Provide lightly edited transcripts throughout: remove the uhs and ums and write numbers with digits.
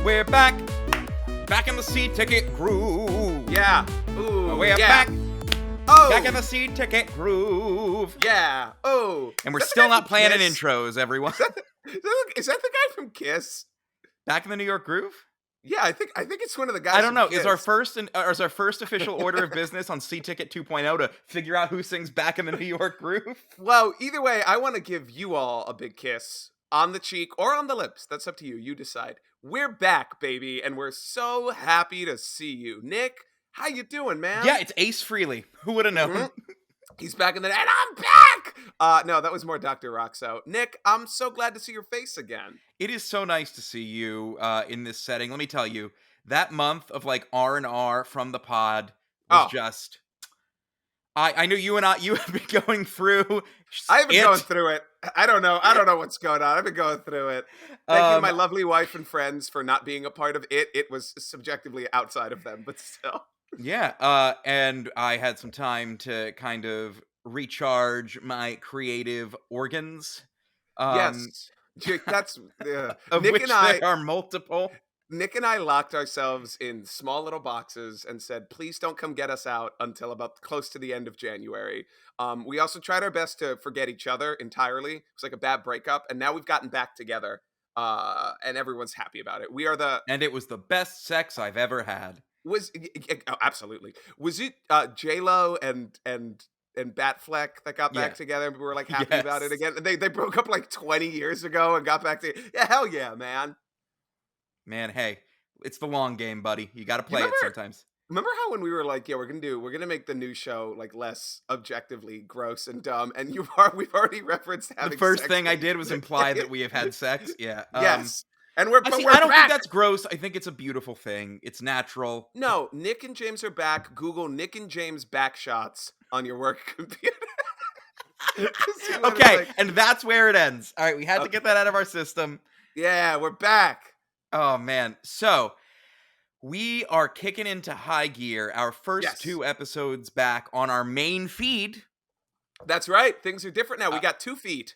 We're back in the C-Ticket groove. Yeah. Ooh, We're yeah. back in the C-Ticket groove. Yeah. Oh. And we're still not planning intros, everyone. Is that the guy from Kiss? Back in the New York groove? Yeah, I think it's one of the guys. I don't know. Kiss. Is our first official order of business on C-Ticket 2.0 to figure out who sings Back in the New York groove? Well, either way, I want to give you all a big kiss on the cheek or on the lips. That's up to you. You decide. We're back, baby, and we're so happy to see you. Nick, how you doing, man? Yeah, it's Ace Frehley. Who would have known? Mm-hmm. He's back in the... And I'm back! No, that was more Dr. Roxo. Nick, I'm so glad to see your face again. It is so nice to see you in this setting. Let me tell you, that month of like R&R from the pod was just... I know you have been going through. I've been going through it. I don't know what's going on. I've been going through it. Thank you, my lovely wife and friends, for not being a part of it. It was subjectively outside of them, but still. Yeah, and I had some time to kind of recharge my creative organs. Yes, that's of Nick which and I there are multiple. Nick and I locked ourselves in small little boxes and said, please don't come get us out until about close to the end of January. We also tried our best to forget each other entirely. It was like a bad breakup. And now we've gotten back together and everyone's happy about it. And it was the best sex I've ever had. Absolutely. Was it J-Lo and Batfleck that got back together and we were like happy about it again? They broke up like 20 years ago and got back to... Yeah, hell yeah, man. Man, hey, it's the long game, buddy. You got to play it sometimes. Remember how when we were like, yeah, we're gonna make the new show like less objectively gross and dumb, and we've already referenced having the first sex. thing I did was imply that we have had sex. Yeah. Yes. And we're I don't back. think that's gross. I think it's a beautiful thing. It's natural. No, Nick and James are back. Google Nick and James back shots on your work computer. Okay, and that's where it ends. All right, we had to get that out of our system. Yeah, we're back. Oh, man. So, we are kicking into high gear. Our first 2 episodes back on our main feed. That's right. Things are different now. We got 2 feet.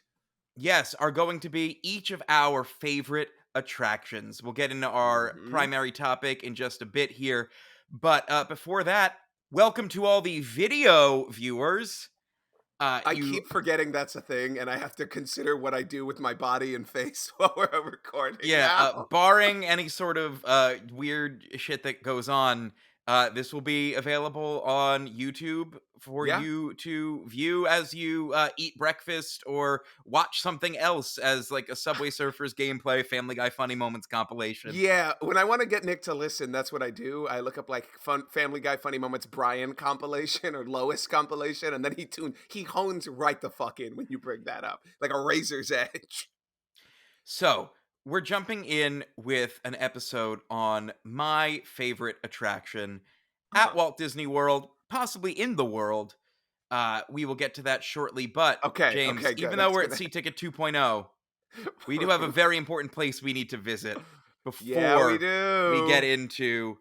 Yes, are going to be each of our favorite attractions. We'll get into our primary topic in just a bit here. But before that, welcome to all the video viewers. I keep forgetting that's a thing, and I have to consider what I do with my body and face while we're recording. Yeah, barring any sort of weird shit that goes on, this will be available on YouTube for you to view as you eat breakfast or watch something else as like a Subway Surfers gameplay Family Guy Funny Moments compilation. Yeah, when I want to get Nick to listen, that's what I do. I look up like Family Guy Funny Moments Brian compilation or Lois compilation, and then he hones right the fuck in when you bring that up, like a razor's edge. So, we're jumping in with an episode on my favorite attraction at Walt Disney World, possibly in the world. We will get to that shortly, but James, even though we're at C-Ticket 2.0, we do have a very important place we need to visit before we get into...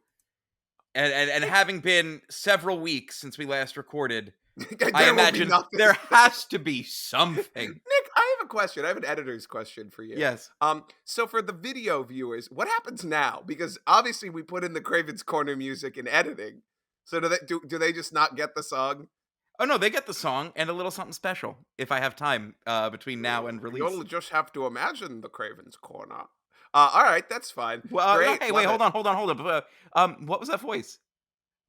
And having been several weeks since we last recorded, I imagine there has to be something. Nick, I have a question. I have an editor's question for you. Yes. So for the video viewers, what happens now? Because obviously we put in the Kraven's Korner music in editing. So do they just not get the song? Oh no, they get the song and a little something special if I have time between now and release. You'll just have to imagine the Kraven's Korner. All right, that's fine. Well, hey, wait, hold on. What was that voice?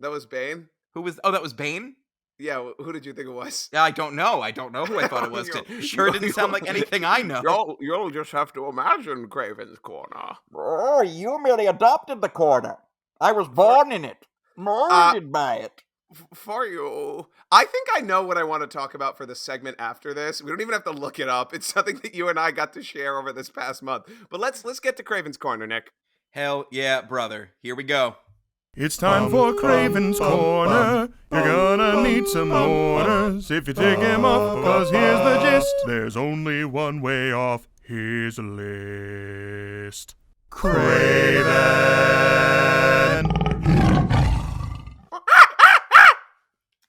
That was Bane. Who was? Oh, that was Bane. Yeah, who did you think it was? I don't know who I thought it was. Sure didn't sound like anything I know. You'll just have to imagine Kraven's Korner. Oh, you merely adopted the corner. I was born in it, molded by it. For you. I think I know what I want to talk about for the segment after this. We don't even have to look it up. It's something that you and I got to share over this past month. But let's get to Kraven's Korner, Nick. Hell yeah, brother. Here we go. It's time for Kraven's Korner. You're gonna need some orders if you take him off, because here's the gist. There's only one way off his list. Kraven.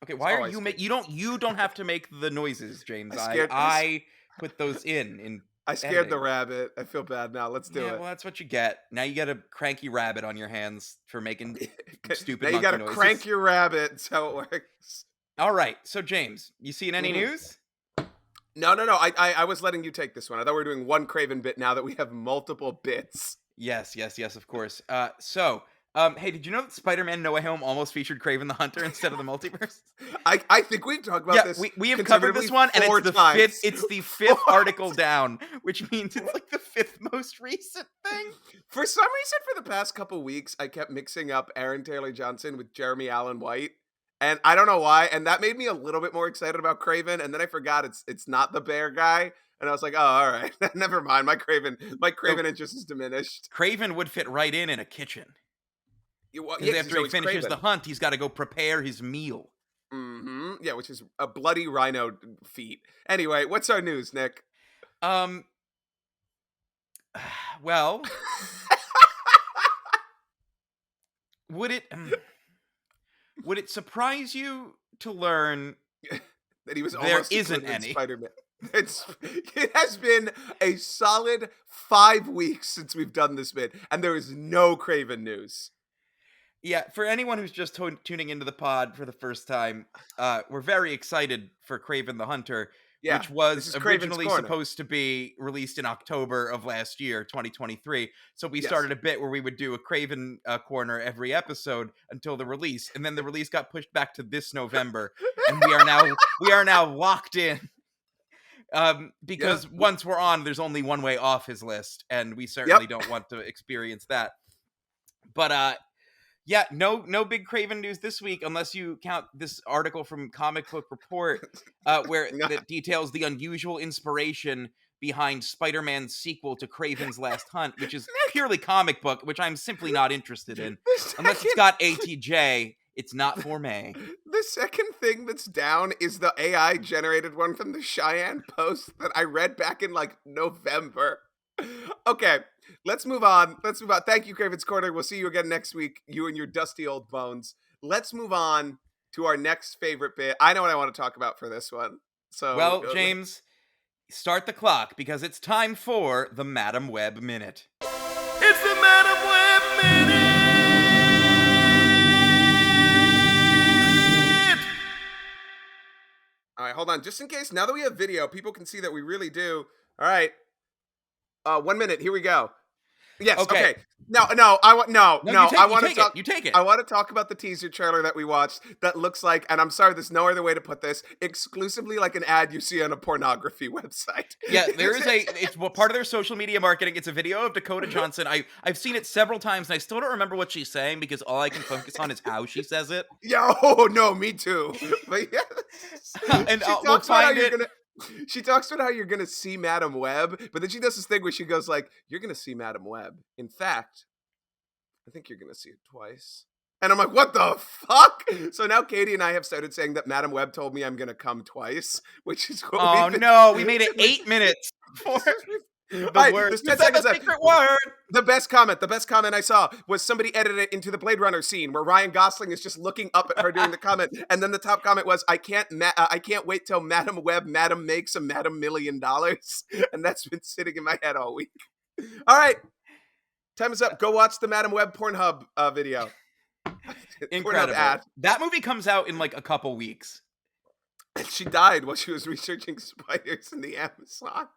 Okay, why are you you don't have to make the noises, James. I put those in I scared the editing. rabbit. I feel bad now. Let's do Yeah, it. well, that's what you get. Now you got a cranky rabbit on your hands for making Now stupid you monkey gotta crank noises. your rabbit. That's how it works. All right, so James, you seen any Mhm. news? No, no, no. I was letting you take this one. I thought we were doing one Kraven bit now that we have multiple bits. Yes, yes, yes, of course. Hey, did you know that Spider-Man No Way Home almost featured Kraven the Hunter instead of the multiverse? I think we've talked about Yeah, this. we have covered this conservatively one, and 4 it's the times. fifth. It's the fifth article down, which means it's like the fifth most recent thing. For some reason, for the past couple weeks, I kept mixing up Aaron Taylor Johnson with Jeremy Allen White, and I don't know why. And that made me a little bit more excited about Kraven. And then I forgot it's not the bear guy, and I was like, oh, all right, never mind. My Kraven interest is diminished. Kraven would fit right in a kitchen. Well, Because yeah, after he finishes the hunt, he's got to go prepare his meal. Yeah, which is a bloody rhino feat. Anyway, what's our news, Nick? Well, would it surprise you to learn that he was there almost isn't included in any? Spider-Man. It has been a solid 5 weeks since we've done this bit, and there is no Kraven news. Yeah, for anyone who's just tuning into the pod for the first time, we're very excited for Kraven the Hunter, Yeah, which this was is Kraven's originally Corner. supposed to be released in October of last year, 2023. So we Yes. started a bit where we would do a Kraven corner every episode until the release, and then the release got pushed back to this November, and we are now locked in. Because once we're on, there's only one way off his list, and we certainly don't want to experience that. But yeah, no big Kraven news this week, unless you count this article from Comic Book Report, where that details the unusual inspiration behind Spider-Man's sequel to Kraven's Last Hunt, which is purely comic book, which I'm simply not interested in. Unless it's got ATJ, it's not for me. The second thing that's down is the AI generated one from the Cheyenne Post that I read back in like November. Okay, let's move on. Thank you, Kraven's Corner. We'll see you again next week, you and your dusty old bones. Let's move on to our next favorite bit. I know what I want to talk about for this one. So, well, James, start the clock because it's time for the Madam Web Minute. It's the Madam Web Minute! All right, hold on. Just in case, now that we have video, people can see that we really do. All right. 1 minute. Here we go. Yes. Okay. No. I want to You take it. I want to talk about the teaser trailer that we watched. That looks like, and I'm sorry, there's no other way to put this. Exclusively like an ad you see on a pornography website. Yeah, it's part of their social media marketing. It's a video of Dakota Johnson. I've seen it several times, and I still don't remember what she's saying because all I can focus on is how she says it. Yo, no, me too. But yes. And we'll find it. She talks about how you're gonna see Madam Web, but then she does this thing where she goes like, "You're gonna see Madam Web. In fact, I think you're gonna see it twice." And I'm like, "What the fuck?" So now Katie and I have started saying that Madam Web told me I'm gonna come twice, which is what we made it 8 minutes before the word. That's a secret word. The best comment I saw was somebody edited it into the Blade Runner scene where Ryan Gosling is just looking up at her doing the comment, and then the top comment was, "I can't wait till Madam Web makes a $1 million," and that's been sitting in my head all week. All right, time is up. Go watch the Madam Web Pornhub video. Incredible. Pornhub ad. That movie comes out in like a couple weeks. She died while she was researching spiders in the Amazon.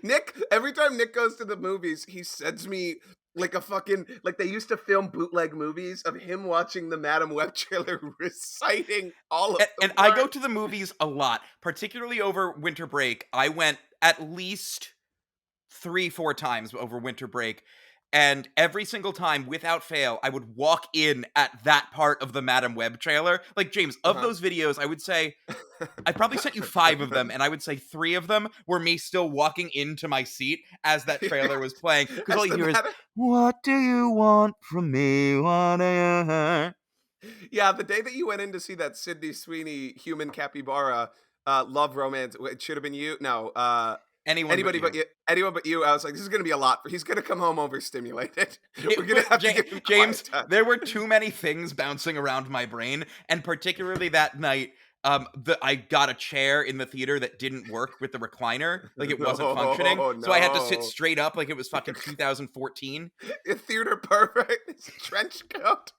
Nick, every time Nick goes to the movies, he sends me like a fucking, like they used to film bootleg movies of him watching the Madam Web trailer reciting all of them. And I go to the movies a lot, particularly over winter break. I went at least 3-4 times over winter break. And every single time, without fail, I would walk in at that part of the Madam Web trailer. Like, James, of those videos, I would say, I probably sent you 5 of them, and I would say 3 of them were me still walking into my seat as that trailer was playing. Because all you hear is, "What do you want from me? What do you want?" Yeah, the day that you went in to see that Sydney Sweeney human capybara love romance, it should have been you. No, Anybody but you. I was like, this is going to be a lot. He's going to come home overstimulated. We're going to have to give him James, quiet time. there were too many things bouncing around my brain, and particularly that night, I got a chair in the theater that didn't work with the recliner, like it wasn't functioning, No, so I had to sit no. straight up like it was fucking 2014. A theater pervert. It's a trench coat.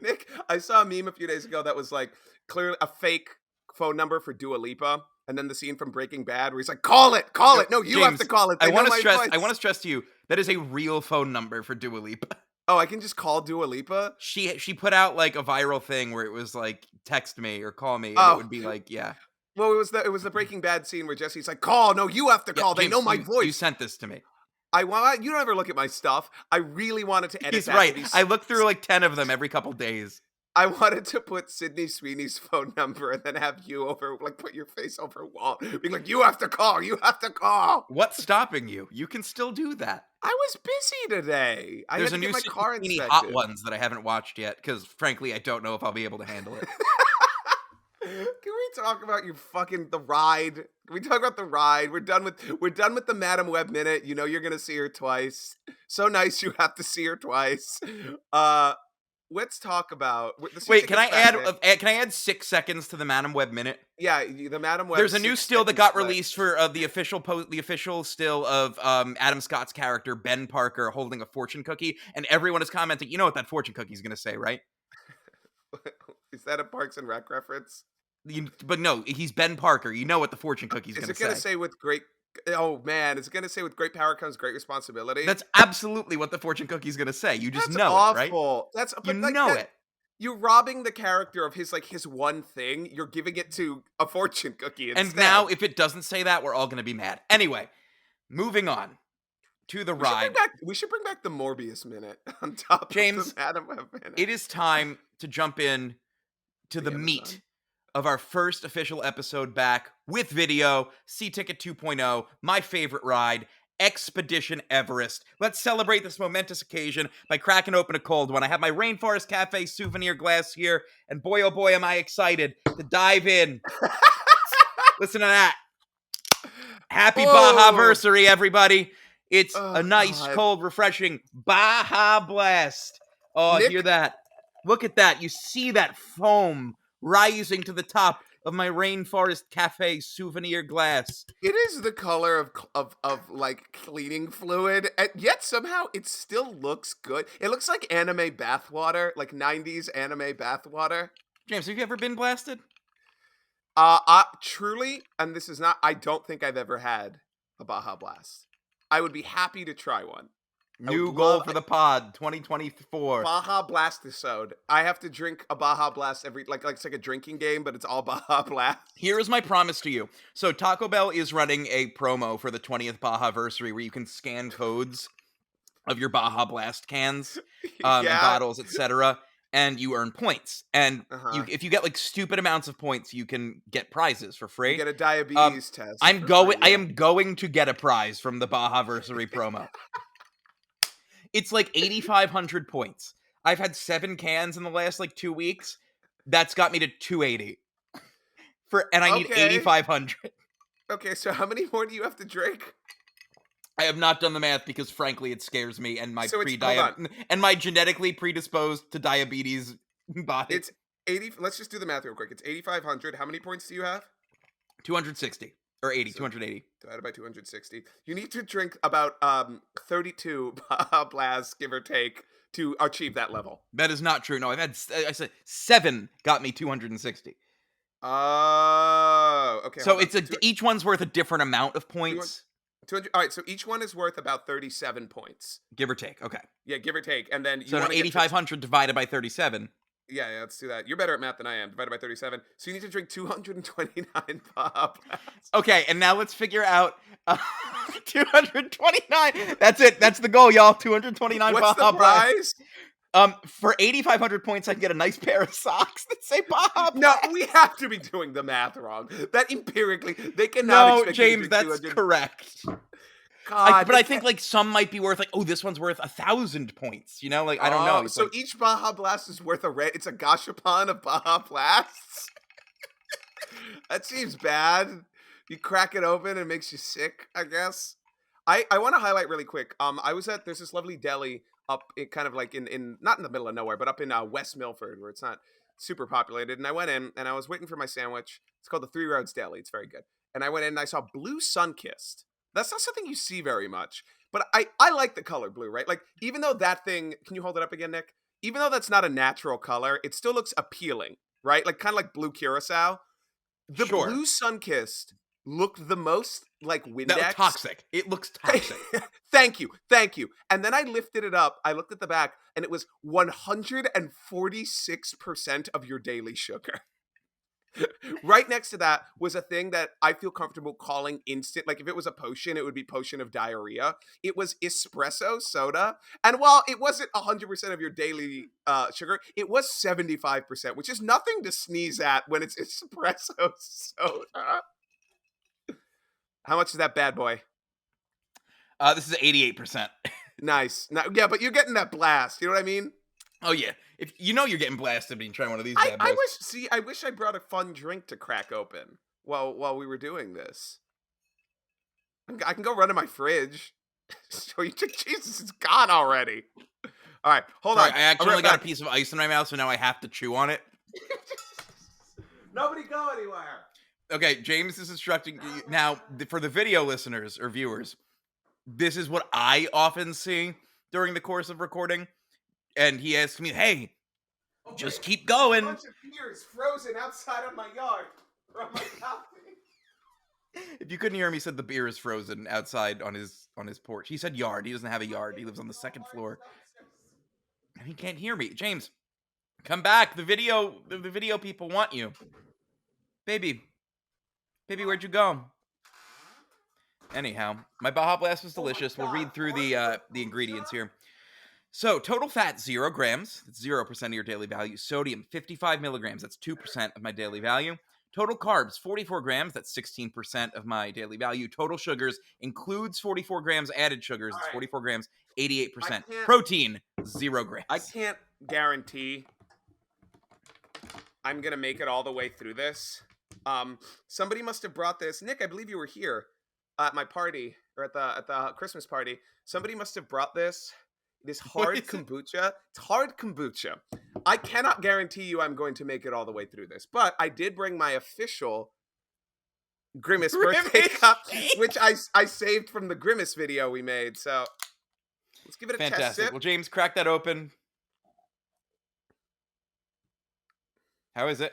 Nick, I saw a meme a few days ago that was like clearly a fake phone number for Dua Lipa, and then the scene from Breaking Bad where he's like, "Call it, call it." No, you have James, to call it. I They know want to my stress. voice. I want to stress to you that is a real phone number for Dua Lipa. Oh, I can just call Dua Lipa. She put out like a viral thing where it was like text me or call me, and Oh. it would be like, yeah. Well, it was the Breaking Bad scene where Jesse's like, "Call, no, you have to Yeah, call. They James, know my you voice." sent this to me. I want you don't ever look at my stuff. I really wanted to edit He's that. right. I look through like 10 of them every couple days. I wanted to put Sydney Sweeney's phone number and then have you over, like, put your face over a wall, being like, "You have to call. You have to call." What's stopping you? You can still do that. I was busy today. I There's had a to new get my car Sydney inspected. Hot Ones that I haven't watched yet because, frankly, I don't know if I'll be able to handle it. Can we talk about the ride? Can we talk about the ride? We're done with the Madam Web minute. You know you're gonna see her twice. So nice you have to see her twice. Let's talk about. Wait, can I add 6 seconds to the Madam Web minute? Yeah, the Madam Web. There's a new 6 still that second got split. released for the official still of Adam Scott's character Ben Parker holding a fortune cookie, and everyone is commenting. You know what that fortune cookie is gonna say, right? Is that a Parks and Rec reference? But no, he's Ben Parker. You know what the fortune cookie is Is gonna it going to say. say with great? Oh man, is it going to say with great power comes great responsibility? That's absolutely what the fortune cookie is gonna say. You just That's know awful. it, right? That's You know it. You're robbing the character of his one thing. You're giving it to a fortune cookie instead. And now, if it doesn't say that, we're all gonna be mad. Anyway, moving on to the ride. We should bring back the Morbius minute on top James, of the Madam Web minute. It is time to jump in to the Amazon. meat of our first official episode back with video, C-Ticket 2.0, my favorite ride, Expedition Everest. Let's celebrate this momentous occasion by cracking open a cold one. I have my Rainforest Cafe souvenir glass here, and boy, oh boy, am I excited to dive in. Listen to that. Happy Baja-versary, everybody. It's a nice, cold, refreshing Baja Blast. Oh, Nick- hear that. Look at that. You see that foam rising to the top of my Rainforest Cafe souvenir glass. It is the color of like cleaning fluid, and yet somehow it still looks good. It looks like anime bathwater, like 90s anime bathwater. James, have you ever been blasted? Truly, and this is not, I don't think I've ever had a Baja Blast. I would be happy to try one. New goal for the pod, 2024. Baja Blastisode. I have to drink a Baja Blast every, like it's like a drinking game, but it's all Baja Blast. Here is my promise to you. So Taco Bell is running a promo for the 20th Baja-versary where you can scan codes of your Baja Blast cans, and bottles, etc., and you earn points. And if you get like stupid amounts of points, you can get prizes for free. You get a diabetes test. I am going to get a prize from the Baja-versary promo. It's like 8,500 points. I've had 7 cans in the last like 2 weeks. That's got me to 280. And I need 8,500. Okay, so how many more do you have to drink? I have not done the math because frankly it scares me and my hold my genetically predisposed to diabetes body. It's 80. Let's just do the math real quick. It's 8,500. How many points do you have? 260 or 80, 280. Divided by 260. You need to drink about 32 Baja Blasts, give or take, to achieve that level. That is not true. No, I said 7 got me 260. Oh, okay. So each one's worth a different amount of points. 200. All right, so each one is worth about 37 points. Give or take. Okay. Yeah, give or take. And then you so 8,500 divided by 37. Yeah, let's do that. You're better at math than I am. Divided by 37. So you need to drink 229 Baja Blasts. Okay, and now let's figure out 229. That's it. That's the goal, y'all. 229 What's Baja the prize? For 8,500 points, I can get a nice pair of socks that say Baja Blast. No, we have to be doing the math wrong. That empirically, they cannot expect James, you to drink that's 200. correct. God, but I think like some might be worth like, oh, this one's worth 1,000 points. You know, like I don't know. So each Baja Blast is worth it's a gashapon of Baja Blasts. That seems bad. You crack it open and it makes you sick, I guess. I want to highlight really quick. There's this lovely deli up in kind of like in not in the middle of nowhere, but up in West Milford, where it's super populated. And I went in and I was waiting for my sandwich. It's called the Three Roads Deli. It's very good. And I went in and I saw blue sun-kissed. That's not something you see very much. But I like the color blue, right? Like, even though that thing, can you hold it up again, Nick? Even though that's not a natural color, it still looks appealing, right? Like, kind of like blue curacao. The Sure. blue sun-kissed looked the most like Windex. No, toxic. It looks toxic. Thank you. And then I lifted it up. I looked at the back, and it was 146% of your daily sugar. Right next to that was a thing that I feel comfortable calling instant. Like, if it was a potion, it would be potion of diarrhea. It was espresso soda. And while it wasn't 100% of your daily sugar, it was 75%, which is nothing to sneeze at when it's espresso soda. How much is that bad boy? This is 88%. Nice. Now, yeah, but you're getting that blast. You know what I mean? Oh yeah. If you know you're getting blasted when you try one of these bad boys. I wish I brought a fun drink to crack open while we were doing this. I can go run to my fridge. So you took Jesus, it's gone already. All right, hold on. I actually got a piece of ice in my mouth, so now I have to chew on it. Nobody go anywhere. Okay, James is instructing you now for the video listeners or viewers. This is what I often see during the course of recording, and he asks me, "Hey, just keep going." A bunch of beers frozen outside of my yard from my coffee. If you couldn't hear him, he said the beer is frozen outside on his porch. He said yard. He doesn't have a yard. He lives on the second floor. And he can't hear me. James, come back. The video people want you. Baby, where'd you go? Anyhow, my Baja Blast was delicious. We'll read through the ingredients here. So, total fat, 0 grams. That's 0% of your daily value. Sodium, 55 milligrams. That's 2% of my daily value. Total carbs, 44 grams. That's 16% of my daily value. Total sugars includes 44 grams added sugars. It's 44 grams, 88%. Protein, 0 grams. I can't guarantee I'm going to make it all the way through this. Somebody must have brought this. Nick, I believe you were here at my party, or at the Christmas party. Somebody must have brought this. It is hard kombucha. It's hard kombucha. I cannot guarantee you I'm going to make it all the way through this, but I did bring my official Grimace birthday cup, which I saved from the Grimace video we made. So let's give it a test Fantastic. sip. Well, James, crack that open. How is it?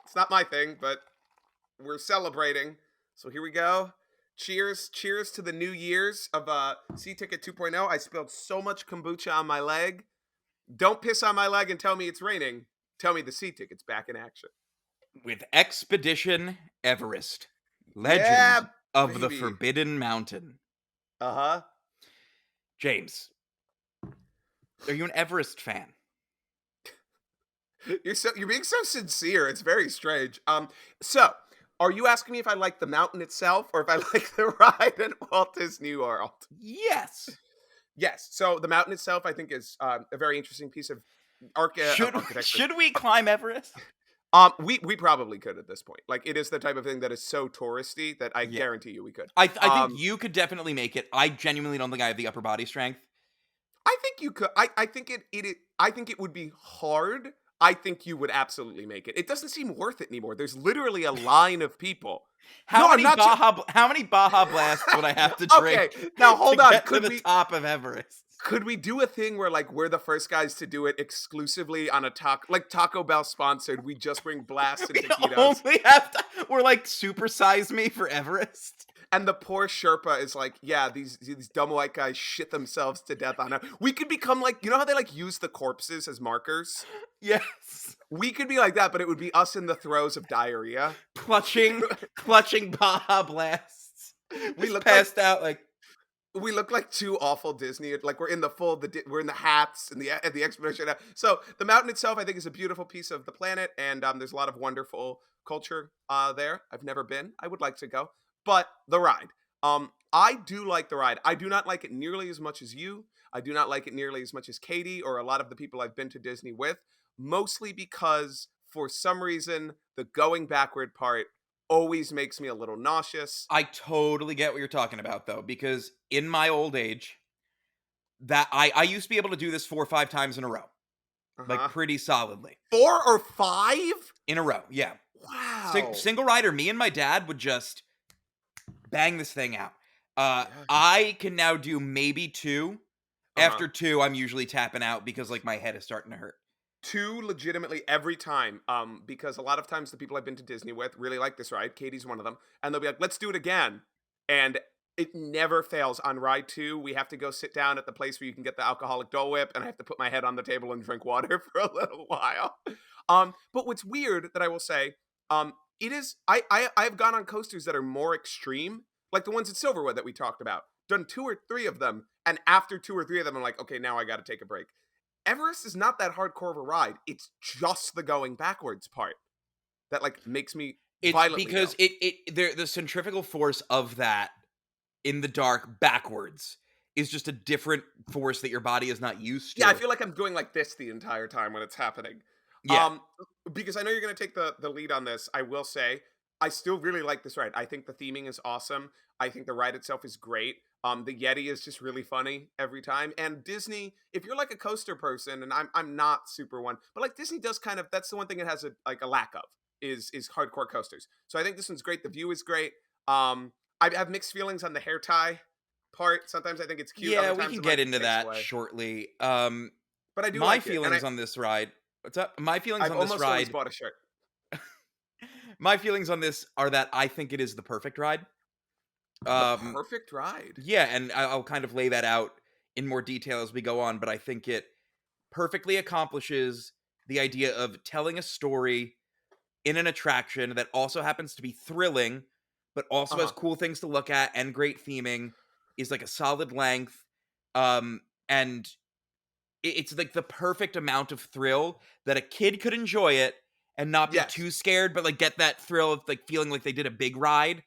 It's not my thing, but we're celebrating. So here we go. Cheers to the new years of C-Ticket 2.0. I spilled so much kombucha on my leg. Don't piss on my leg and tell me it's raining. Tell me the C-Ticket's back in action. With Expedition Everest, Legend of the Forbidden Mountain. Uh-huh. James, are you an Everest fan? You're being so sincere. It's very strange. So are you asking me if I like the mountain itself or if I like the ride at Walt Disney World? Yes. Yes. So the mountain itself, I think, is a very interesting piece of architecture. Should we climb Everest? We probably could at this point. Like, it is the type of thing that is so touristy that I guarantee you we could. I think you could definitely make it. I genuinely don't think I have the upper body strength. I think you could. I think it would be hard. I think you would absolutely make it. It doesn't seem worth it anymore. There's literally a line of people. How many Baja Blasts would I have to drink? Okay, now hold on. Get to the top of Everest? Could we do a thing where, like, we're the first guys to do it exclusively on a Taco Bell sponsored? We just bring blasts and taquitos. We're like supersize me for Everest. And the poor Sherpa is like, yeah, these dumb white guys shit themselves to death on it. We could become like, you know how they like use the corpses as markers? Yes. We could be like that, but it would be us in the throes of diarrhea. Clutching Baja Blasts. We look passed out like. We look like two awful Disney, like we're in the we're in the hats and the expedition. So the mountain itself, I think, is a beautiful piece of the planet, and there's a lot of wonderful culture there. I've never been. I would like to go. But the ride, I do like the ride. I do not like it nearly as much as you. I do not like it nearly as much as Katie or a lot of the people I've been to Disney with, mostly because for some reason, the going backward part always makes me a little nauseous. I totally get what you're talking about, though, because in my old age, that I used to be able to do this 4 or 5 times in a row. like pretty solidly 4 or 5 in a row. Yeah. Wow. Single rider, me and my dad would just bang this thing out. Yeah. I can now do maybe 2. Uh-huh. After 2, I'm usually tapping out because like my head is starting to hurt. 2 legitimately every time, because a lot of times the people I've been to Disney with really like this ride. Katie's one of them, and they'll be like, "Let's do it again," and it never fails. On ride 2, we have to go sit down at the place where you can get the alcoholic Dole Whip, and I have to put my head on the table and drink water for a little while. But what's weird that I will say, it is I've gone on coasters that are more extreme, like the ones at Silverwood that we talked about. Done 2 or 3 of them, and after 2 or 3 of them, I'm like, okay, now I got to take a break. Everest is not that hardcore of a ride. It's just the going backwards part that like makes me It's violently because go. the centrifugal force of that in the dark backwards is just a different force that your body is not used to. Yeah, I feel like I'm doing like this the entire time when it's happening. Yeah. Because I know you're going to take the lead on this, I will say I still really like this ride. I think the theming is awesome. I think the ride itself is great. The Yeti is just really funny every time. And Disney, if you're like a coaster person, and I'm not super one, but like Disney does kind of, that's the one thing it has a lack of is hardcore coasters. So I think this one's great. The view is great. I have mixed feelings on the hair tie part. Sometimes I think it's cute. Yeah, Other we times can I'm get like, it into takes that away. shortly. But I do My like it. And feelings on this ride. What's up? My feelings I've on this almost always ride. bought a shirt. My feelings on this are that I think it is the perfect ride. The perfect ride. Yeah, and I'll kind of lay that out in more detail as we go on, but I think it perfectly accomplishes the idea of telling a story in an attraction that also happens to be thrilling, but also has Uh-huh. cool things to look at and great theming, is like a solid length, and it's like the perfect amount of thrill that a kid could enjoy it and not be Yes. too scared, but like get that thrill of like feeling like they did a big ride,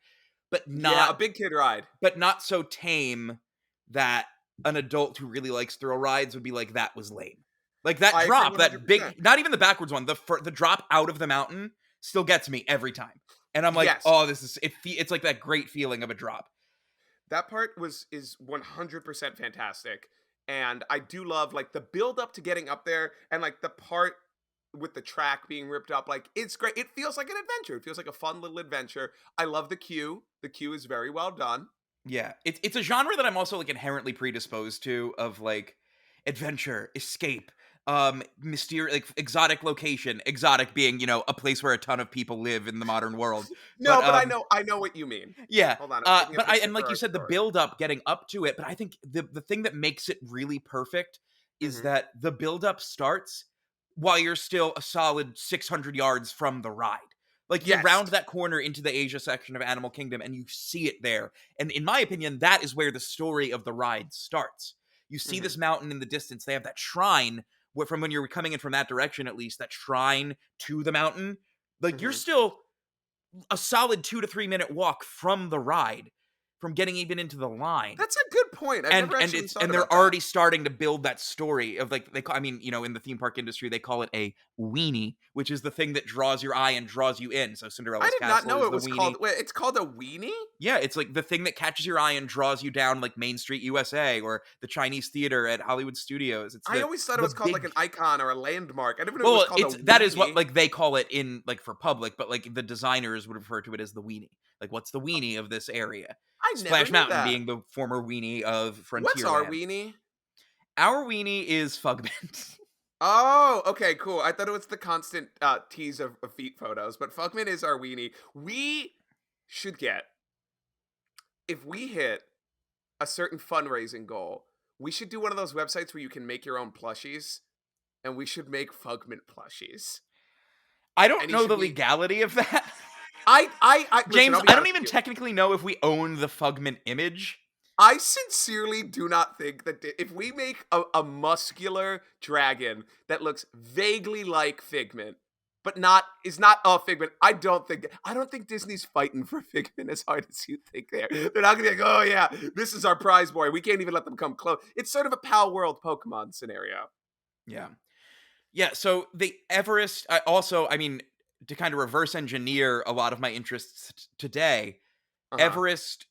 but Yeah, not a big kid ride. so tame that an adult who really likes thrill rides would be like, that was lame. Like that I agree drop, that 100%. big, not even the backwards one, the drop out of the mountain still gets me every time. And I'm like, Yes. oh, it's like that great feeling of a drop. That part is 100% fantastic. And I do love like the build up to getting up there and like the part with the track being ripped up. Like it's great. It feels like an adventure. It feels like a fun little adventure. I love the queue. The queue is very well done. Yeah, it's a genre that I'm also like inherently predisposed to, of like adventure, escape, mysterious, like exotic location. Exotic being, a place where a ton of people live in the modern world. No, But but I know what you mean. yeah, Hold on, I'm taking a but picture and for like you our said, the story. build up, getting up to it. But I think the thing that makes it really perfect is Mhm. that the build up starts while you're still a solid 600 yards from the ride. Like you Yes. round that corner into the Asia section of Animal Kingdom and you see it there. And in my opinion, that is where the story of the ride starts. You see Mhm. this mountain in the distance. They have that shrine from when you're coming in from that direction, at least, that shrine to the mountain. Like you're Mhm. still a solid 2 to 3 minute walk from the ride, from getting even into the line. That's a good point. I've never actually thought And about they're that. already starting to build that story of like I mean, in the theme park industry they call it a weenie, which is the thing that draws your eye and draws you in. So I Cinderella's did not castle know is it the was weenie. called. Wait, it's called a weenie? Yeah, it's like the thing that catches your eye and draws you down, like Main Street USA or the Chinese Theater at Hollywood Studios. It's I always thought it the was called like big. an icon or a landmark. I never knew it was Well, called a that is what weenie. like they call it in like for public, but like the designers would refer to it as the weenie. Like, what's the weenie of this area? I never Splash knew Mountain that. being the former weenie of What's our Frontierland. weenie? Our weenie is Fugment. Oh, okay, cool. I thought it was the constant tease of feet photos, but Fugman is our weenie. We should get, if we hit a certain fundraising goal, we should do one of those websites where you can make your own plushies, and we should make Fugment plushies. I don't And he know should the be. legality of that. Listen, James, I'll be I don't honest even with you. technically know if we own the Fugment image. I sincerely do not think that if we make a muscular dragon that looks vaguely like Figment, but is not a Figment, I don't think Disney's fighting for Figment as hard as you think they are. They're not gonna be like, oh yeah, this is our prize boy. We can't even let them come close. It's sort of a Pal World Pokemon scenario. Yeah. Yeah, so the Everest, I mean, to kind of reverse engineer a lot of my interests today, Uh-huh. Everest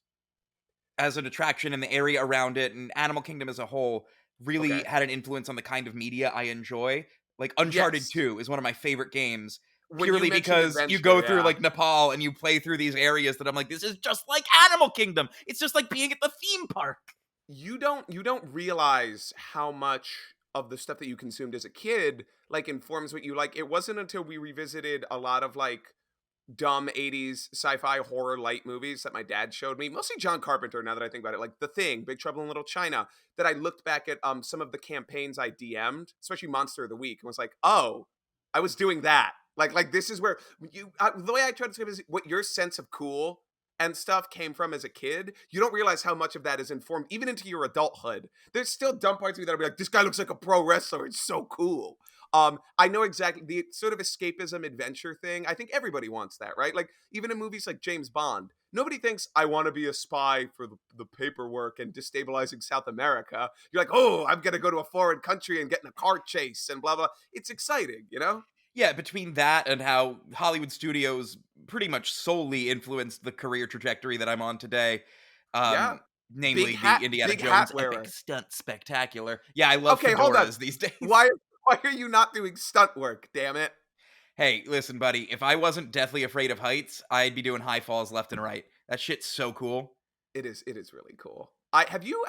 as an attraction and the area around it and Animal Kingdom as a whole really Okay. had an influence on the kind of media I enjoy. Like Uncharted Yes. 2 is one of my favorite games When you purely mentioned because you adventure, go through yeah. like Nepal and you play through these areas that I'm like, this is just like Animal Kingdom. It's just like being at the theme park. You don't realize how much of the stuff that you consumed as a kid like informs what you like. It wasn't until we revisited a lot of like dumb 80s sci-fi horror light movies that my dad showed me, mostly John Carpenter now that I think about it, like The Thing, Big Trouble in Little China, that I looked back at some of the campaigns I DM'd, especially Monster of the Week, and was like, oh, I was doing that. Like this is where the way I try to describe it is what your sense of cool and stuff came from as a kid. You don't realize how much of that is informed even into your adulthood. There's still dumb parts of me that I'll be like, this guy looks like a pro wrestler. It's so cool. I know exactly the sort of escapism adventure thing. I think everybody wants that, right? Like even in movies like James Bond, nobody thinks I want to be a spy for the paperwork and destabilizing South America. You're like, oh, I'm gonna go to a foreign country and get in a car chase and blah blah. It's exciting, you know? Yeah, between that and how Hollywood studios pretty much solely influenced the career trajectory that I'm on today, Yeah. namely the Indiana Big hat Jones epic wearer. stunt spectacular. Yeah, I love Okay, hold on. fedoras these days. Why are you not doing stunt work? Damn it! Hey, listen, buddy, if I wasn't deathly afraid of heights, I'd be doing high falls left and right. That shit's so cool. It is really cool. Have you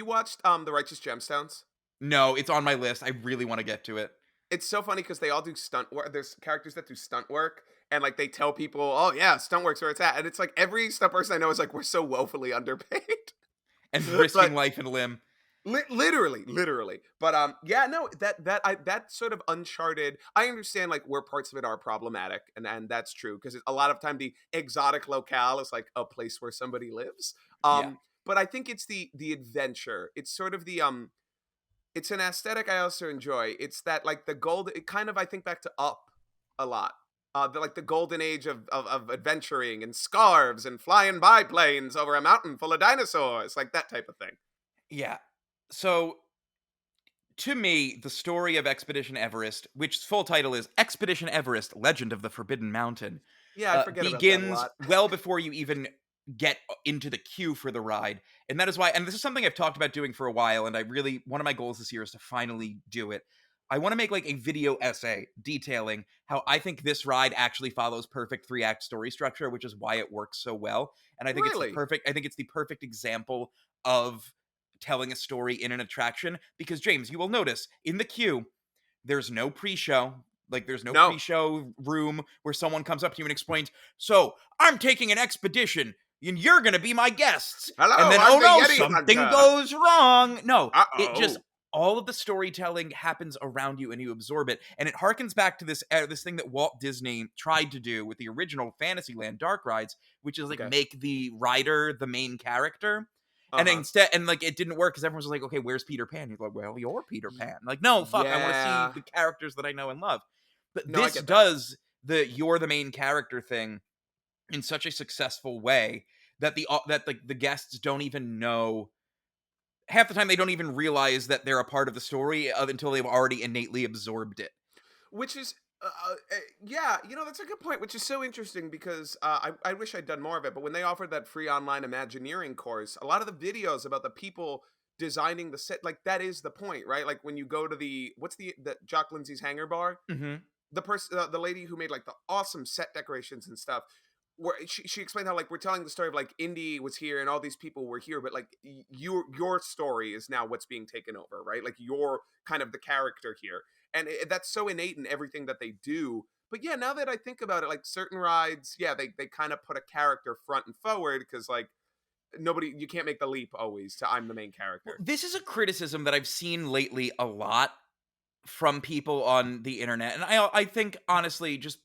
watched The Righteous Gemstones? No, it's on my list. I really want to get to it. It's so funny because they all do stunt work. There's characters that do stunt work, and like they tell people, "Oh yeah, stunt work's where it's at." And it's like every stunt person I know is like, "We're so woefully underpaid." And risking But life and limb. literally. But yeah, no, that sort of Uncharted. I understand like where parts of it are problematic, and that's true because a lot of time the exotic locale is like a place where somebody lives. Yeah. But I think it's the adventure. It's sort of the it's an aesthetic I also enjoy. It's that like the gold. It kind of I think back to Up a lot. The golden age of adventuring and scarves and flying biplanes over a mountain full of dinosaurs, like that type of thing. Yeah. So, to me, the story of Expedition Everest, which full title is Expedition Everest: Legend of the Forbidden Mountain, Yeah, I forget about that a begins lot. well before you even get into the queue for the ride. And that is why, and this is something I've talked about doing for a while, and one of my goals this year is to finally do it. I want to make like a video essay detailing how I think this ride actually follows perfect 3-act story structure, which is why it works so well. And Really? I think it's the perfect example of telling a story in an attraction because James, you will notice in the queue, there's no pre-show. Like there's no No. pre-show room where someone comes up to you and explains, "So, I'm taking an expedition and you're going to be my guests." Hello, And then, I'm "Oh the no, Yeti something hunter. goes wrong." No, it just Uh-oh. all of the storytelling happens around you and you absorb it. And it harkens back to this thing that Walt Disney tried to do with the original Fantasyland dark rides, which is like Okay. make the rider the main character. And Uh-huh. instead, and like it didn't work because everyone was like, "Okay, where's Peter Pan?" He's like, "Well, you're Peter Pan." Like, no, fuck, I want to see Yeah. the characters that I know and love. But No, I this get that. does the "you're the main character" thing in such a successful way that the guests don't even know. Half the time, they don't even realize that they're a part of the story until they've already innately absorbed it. Which is yeah, that's a good point, which is so interesting because I wish I'd done more of it, but when they offered that free online Imagineering course, a lot of the videos about the people designing the set, like that is the point, right? Like when you go to what's the Jock Lindsay's Hangar Bar, Mm-hmm. the lady who made like the awesome set decorations and stuff, where she explained how like we're telling the story of like Indy was here and all these people were here, but like your story is now what's being taken over, right? Like you're kind of the character here, and that's so innate in everything that they do. But yeah, now that I think about it, like certain rides, yeah, they kind of put a character front and forward because like you can't make the leap always to I'm the main character. This is a criticism that I've seen lately a lot from people on the internet, and I think honestly, just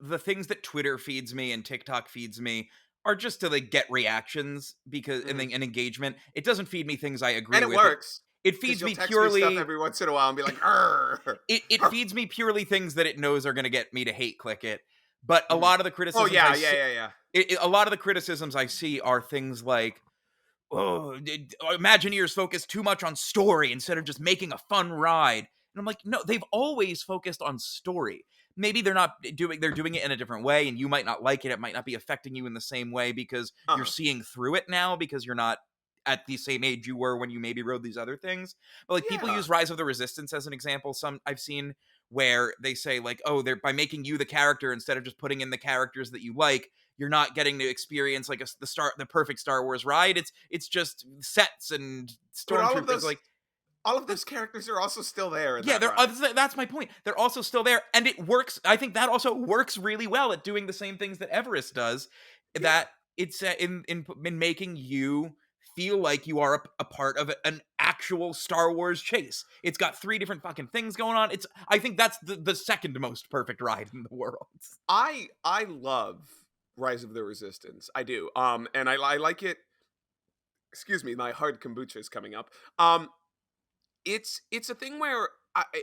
the things that Twitter feeds me and TikTok feeds me are just to like get reactions because Mhm. and engagement. It doesn't feed me things I agree And it with. works It because feeds you'll me text me stuff purely. every once in a while and be like, "Arr." It feeds me purely things that it knows are going to get me to hate click it. But a Mhm. lot of the Oh criticisms yeah, yeah. a lot of the criticisms I see are things like, "Oh, Imagineers focus too much on story instead of just making a fun ride." And I'm like, no, they've always focused on story. Maybe they're doing it in a different way, and you might not like it. It might not be affecting you in the same way because you're Uh-huh. seeing through it now because you're not at the same age you were when you maybe rode these other things. But like people Yeah. use Rise of the Resistance as an example. Some I've seen where they say like, oh, they're by making you the character instead of just putting in the characters that you like, you're not getting to experience like the perfect Star Wars ride. It's just sets and But stormtroopers. Like, all of those characters are also still there in yeah, that ride. that's my point. They're also still there, and it works. I think that also works really well at doing the same things that Everest does. Yeah. That it's in making you feel like you are a part of an actual Star Wars chase. It's got 3 different fucking things going on. I think that's the second most perfect ride in the world. I love Rise of the Resistance. I do. And I like it. Excuse me, my hard kombucha is coming up. It's a thing where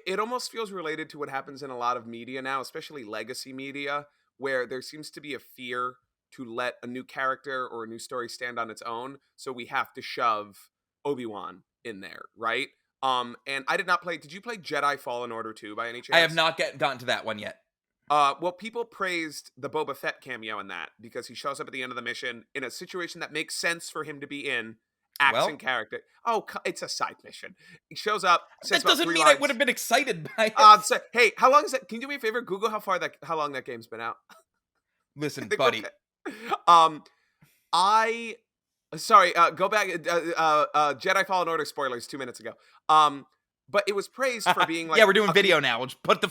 it almost feels related to what happens in a lot of media now, especially legacy media, where there seems to be a fear to let a new character or a new story stand on its own, so we have to shove Obi-Wan in there, right? And I did not play. Did you play Jedi Fallen Order 2 by any chance? I have not gotten to that one yet. Well, people praised the Boba Fett cameo in that because he shows up at the end of the mission in a situation that makes sense for him to be in. Action character. Oh, it's a side mission. He shows up. That doesn't mean I would have been excited by it. So, hey, how long is that? Can you do me a favor? Google how long that game's been out. Listen, buddy. Sorry. Go back. Jedi Fallen Order spoilers 2 minutes ago. But it was praised for being like, yeah, we're doing video now. We'll just put the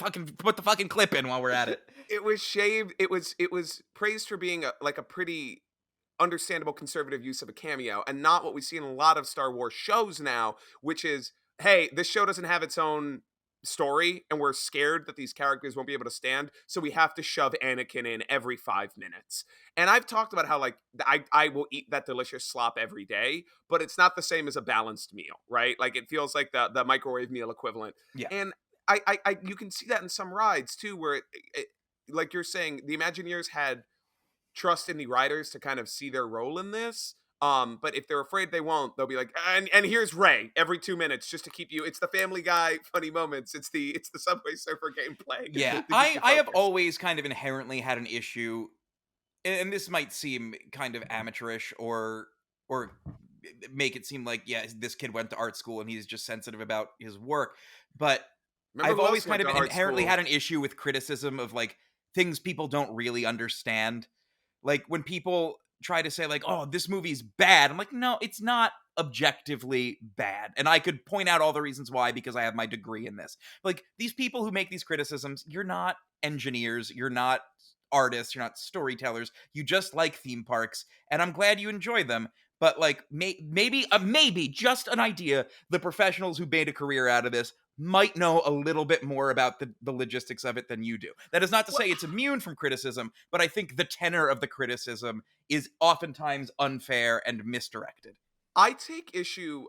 fucking clip in while we're at it. It was shaved. It was praised for being a pretty understandable conservative use of a cameo, and not what we see in a lot of Star Wars shows now, which is, hey, this show doesn't have its own story, and we're scared that these characters won't be able to stand, so we have to shove Anakin in every 5 minutes. And I've talked about how, like, I will eat that delicious slop every day, but it's not the same as a balanced meal, right? Like, it feels like the microwave meal equivalent. Yeah. And I you can see that in some rides too, where like you're saying, the Imagineers had trust in the writers to kind of see their role in this. But if they're afraid they won't, they'll be like, and here's Ray every 2 minutes just to keep you. It's the Family Guy funny moments. It's the Subway Surfer gameplay. Yeah, I have always kind of inherently had an issue, and this might seem kind of amateurish or make it seem like, yeah, this kid went to art school and he's just sensitive about his work. But I've always kind of inherently had an issue with criticism of like things people don't really understand. Like when people try to say like, oh, this movie's bad. I'm like, no, it's not objectively bad. And I could point out all the reasons why because I have my degree in this. Like these people who make these criticisms, you're not engineers, you're not artists, you're not storytellers. You just like theme parks, and I'm glad you enjoy them. But like maybe just an idea, the professionals who made a career out of this might know a little bit more about the logistics of it than you do. That is not to say it's immune from criticism, but I think the tenor of the criticism is oftentimes unfair and misdirected. I take issue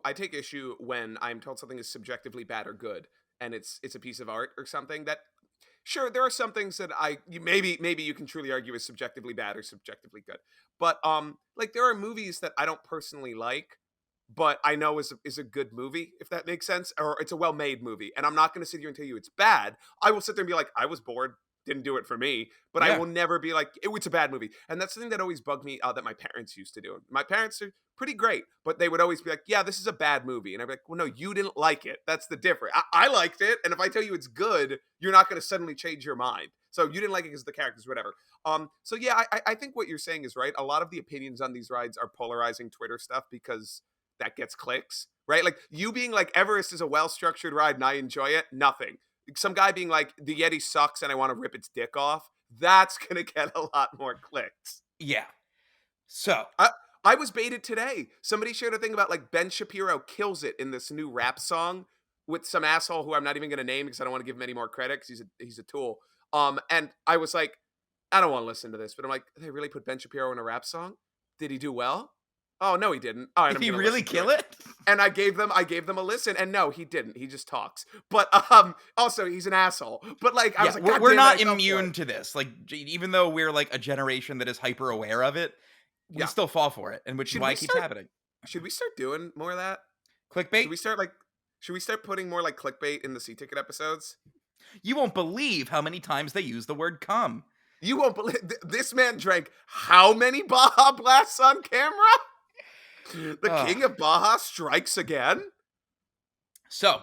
when I'm told something is subjectively bad or good, and it's a piece of art or something that, sure, there are some things that maybe you can truly argue is subjectively bad or subjectively good. But like there are movies that I don't personally like, but I know is a good movie, if that makes sense, or it's a well-made movie, and I'm not going to sit here and tell you it's bad. I will sit there and be like, I was bored, didn't do it for me, but I will never be like, it's a bad movie. And that's the thing that always bugged me that my parents used to do. My parents are pretty great, but they would always be like, yeah, this is a bad movie. And I'd be like, well, no, you didn't like it. That's the difference. I liked it, and if I tell you it's good, you're not going to suddenly change your mind. So you didn't like it because of the characters, whatever. So yeah, I think what you're saying is right. A lot of the opinions on these rides are polarizing Twitter stuff because that gets clicks, right? Like you being like, Everest is a well-structured ride and I enjoy it. Nothing. Some guy being like, the Yeti sucks and I want to rip its dick off. That's going to get a lot more clicks. Yeah. So I was baited today. Somebody shared a thing about like Ben Shapiro kills it in this new rap song with some asshole who I'm not even going to name because I don't want to give him any more credit because he's a tool. And I was like, I don't want to listen to this, but I'm like, they really put Ben Shapiro in a rap song? Did he do well? Oh, no, he didn't. All right, did he really kill it? And I gave them a listen, and no, he didn't. He just talks. But also, he's an asshole. But like, I was like, we're not immune to this. Like, even though we're like a generation that is hyper aware of it, we still fall for it, and which is why it keeps happening. Should we start doing more of that? Clickbait? Should we start putting more like clickbait in the C-Ticket episodes? You won't believe how many times they use the word "cum." You won't believe this man drank how many Baja Blasts on camera? The king of Baja strikes again. So,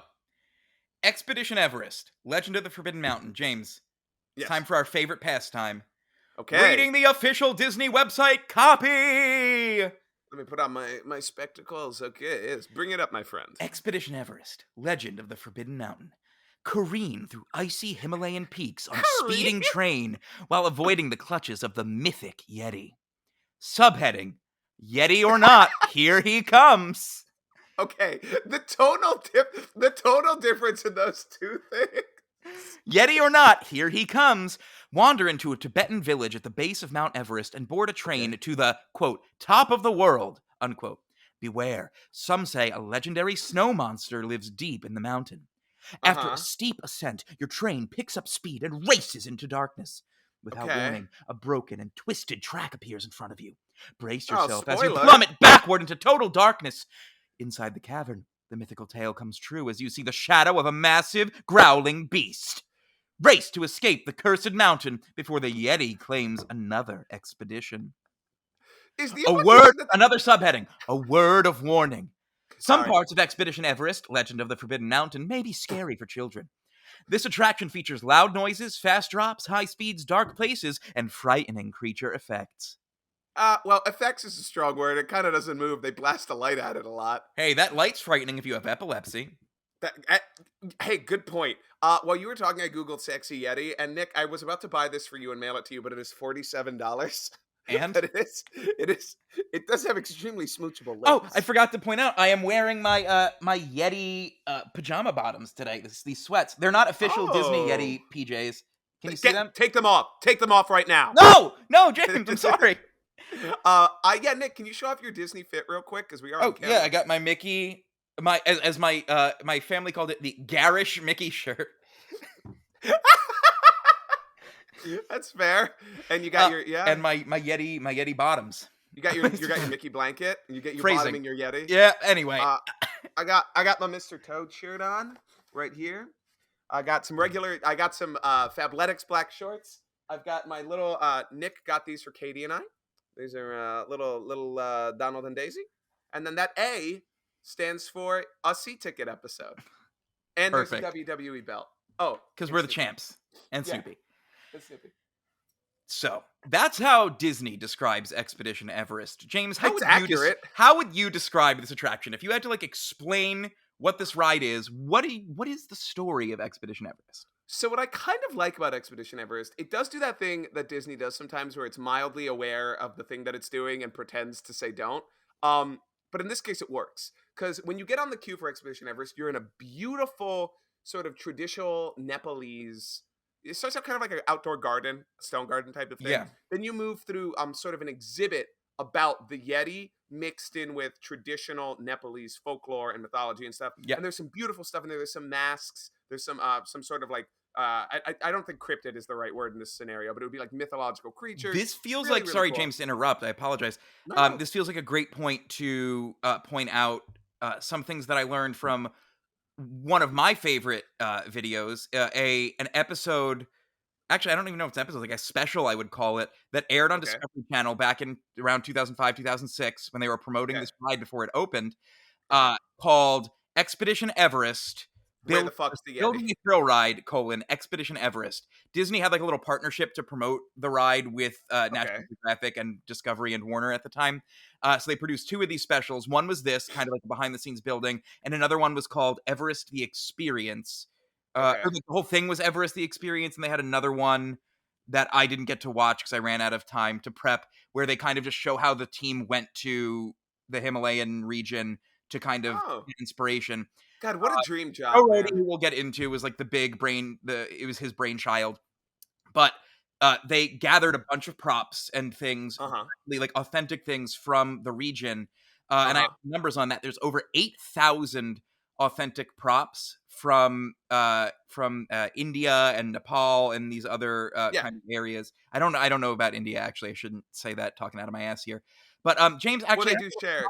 Expedition Everest, Legend of the Forbidden Mountain. James, it's Yes. time for our favorite pastime. Okay. Reading the official Disney website copy! Let me put on my spectacles. Okay, yes. Bring it up, my friend. Expedition Everest, Legend of the Forbidden Mountain. Careen through icy Himalayan peaks on a speeding train while avoiding the clutches of the mythic Yeti. Subheading, Yeti or not, here he comes. Okay, the tonal difference in those two things. Yeti or not, here he comes. Wander into a Tibetan village at the base of Mount Everest and board a train to the, quote, top of the world, unquote. Beware, some say a legendary snow monster lives deep in the mountain. After a steep ascent, your train picks up speed and races into darkness. Without warning, a broken and twisted track appears in front of you. Brace yourself as you plummet backward into total darkness. Inside the cavern, the mythical tale comes true as you see the shadow of a massive, growling beast. Race to escape the cursed mountain before the Yeti claims another expedition. Another subheading, a word of warning. Some parts of Expedition Everest, Legend of the Forbidden Mountain, may be scary for children. This attraction features loud noises, fast drops, high speeds, dark places, and frightening creature effects. Well, effects is a strong word. It kind of doesn't move. They blast a light at it a lot. Hey, that light's frightening if you have epilepsy. Hey, good point. While you were talking, I googled "sexy Yeti," and Nick, I was about to buy this for you and mail it to you, but it is $47. And but it does have extremely smoochable lips. Oh, I forgot to point out, I am wearing my my Yeti pajama bottoms today. These sweats. They're not official Disney Yeti PJs. Can you see them? Take them off. Take them off right now. No, James. I'm sorry. Yeah, Nick, can you show off your Disney fit real quick? Because we are. Oh yeah, I got my Mickey. As my family called it, the garish Mickey shirt. That's fair. And you got and my Yeti bottoms. You got your Mickey blanket. And you get your bottom in your Yeti. Yeah. Anyway, I got my Mr. Toad shirt on right here. I got some Fabletics black shorts. I've got my little Nick got these for Katie and I. These are little Donald and Daisy, and then that A stands for a C-ticket episode. And perfect. There's a WWE belt. Oh, because we're the champs and yeah. Snoopy. It's Snoopy. So that's how Disney describes Expedition Everest. James, how would you describe this attraction if you had to explain what this ride is? What is the story of Expedition Everest? So what I kind of like about Expedition Everest, it does do that thing that Disney does sometimes where it's mildly aware of the thing that it's doing and pretends to say don't. But in this case, it works. Because when you get on the queue for Expedition Everest, you're in a beautiful sort of traditional Nepalese. It starts out kind of like an outdoor garden, stone garden type of thing. Yeah. Then you move through sort of an exhibit about the Yeti mixed in with traditional Nepalese folklore and mythology and stuff. Yeah. And there's some beautiful stuff in there. There's some masks. There's some sort of I don't think cryptid is the right word in this scenario, but it would be like mythological creatures. This feels really, like, really sorry, cool. James, to interrupt. I apologize. No. This feels like a great point to point out some things that I learned from one of my favorite videos, an episode. Actually, I don't even know if it's an episode, like a special, I would call it, that aired on Discovery Channel back in around 2005, 2006, when they were promoting this ride before it opened, called Expedition Everest. Where the fuck's the Yeti? Building a thrill ride, Expedition Everest. Disney had a little partnership to promote the ride with National Geographic and Discovery and Warner at the time. So they produced two of these specials. One was this, kind of like a behind-the-scenes building, and another one was called Everest the Experience. Or the whole thing was Everest the Experience, and they had another one that I didn't get to watch because I ran out of time to prep, where they kind of just show how the team went to the Himalayan region to kind of get inspiration. God, what a dream job! Who we'll get into was the big brain. It was his brainchild, but they gathered a bunch of props and things, like authentic things from the region. And I have numbers on that. There's over 8,000 authentic props from India and Nepal and these other kind of areas. I don't know about India, actually. I shouldn't say that talking out of my ass here. But James, actually,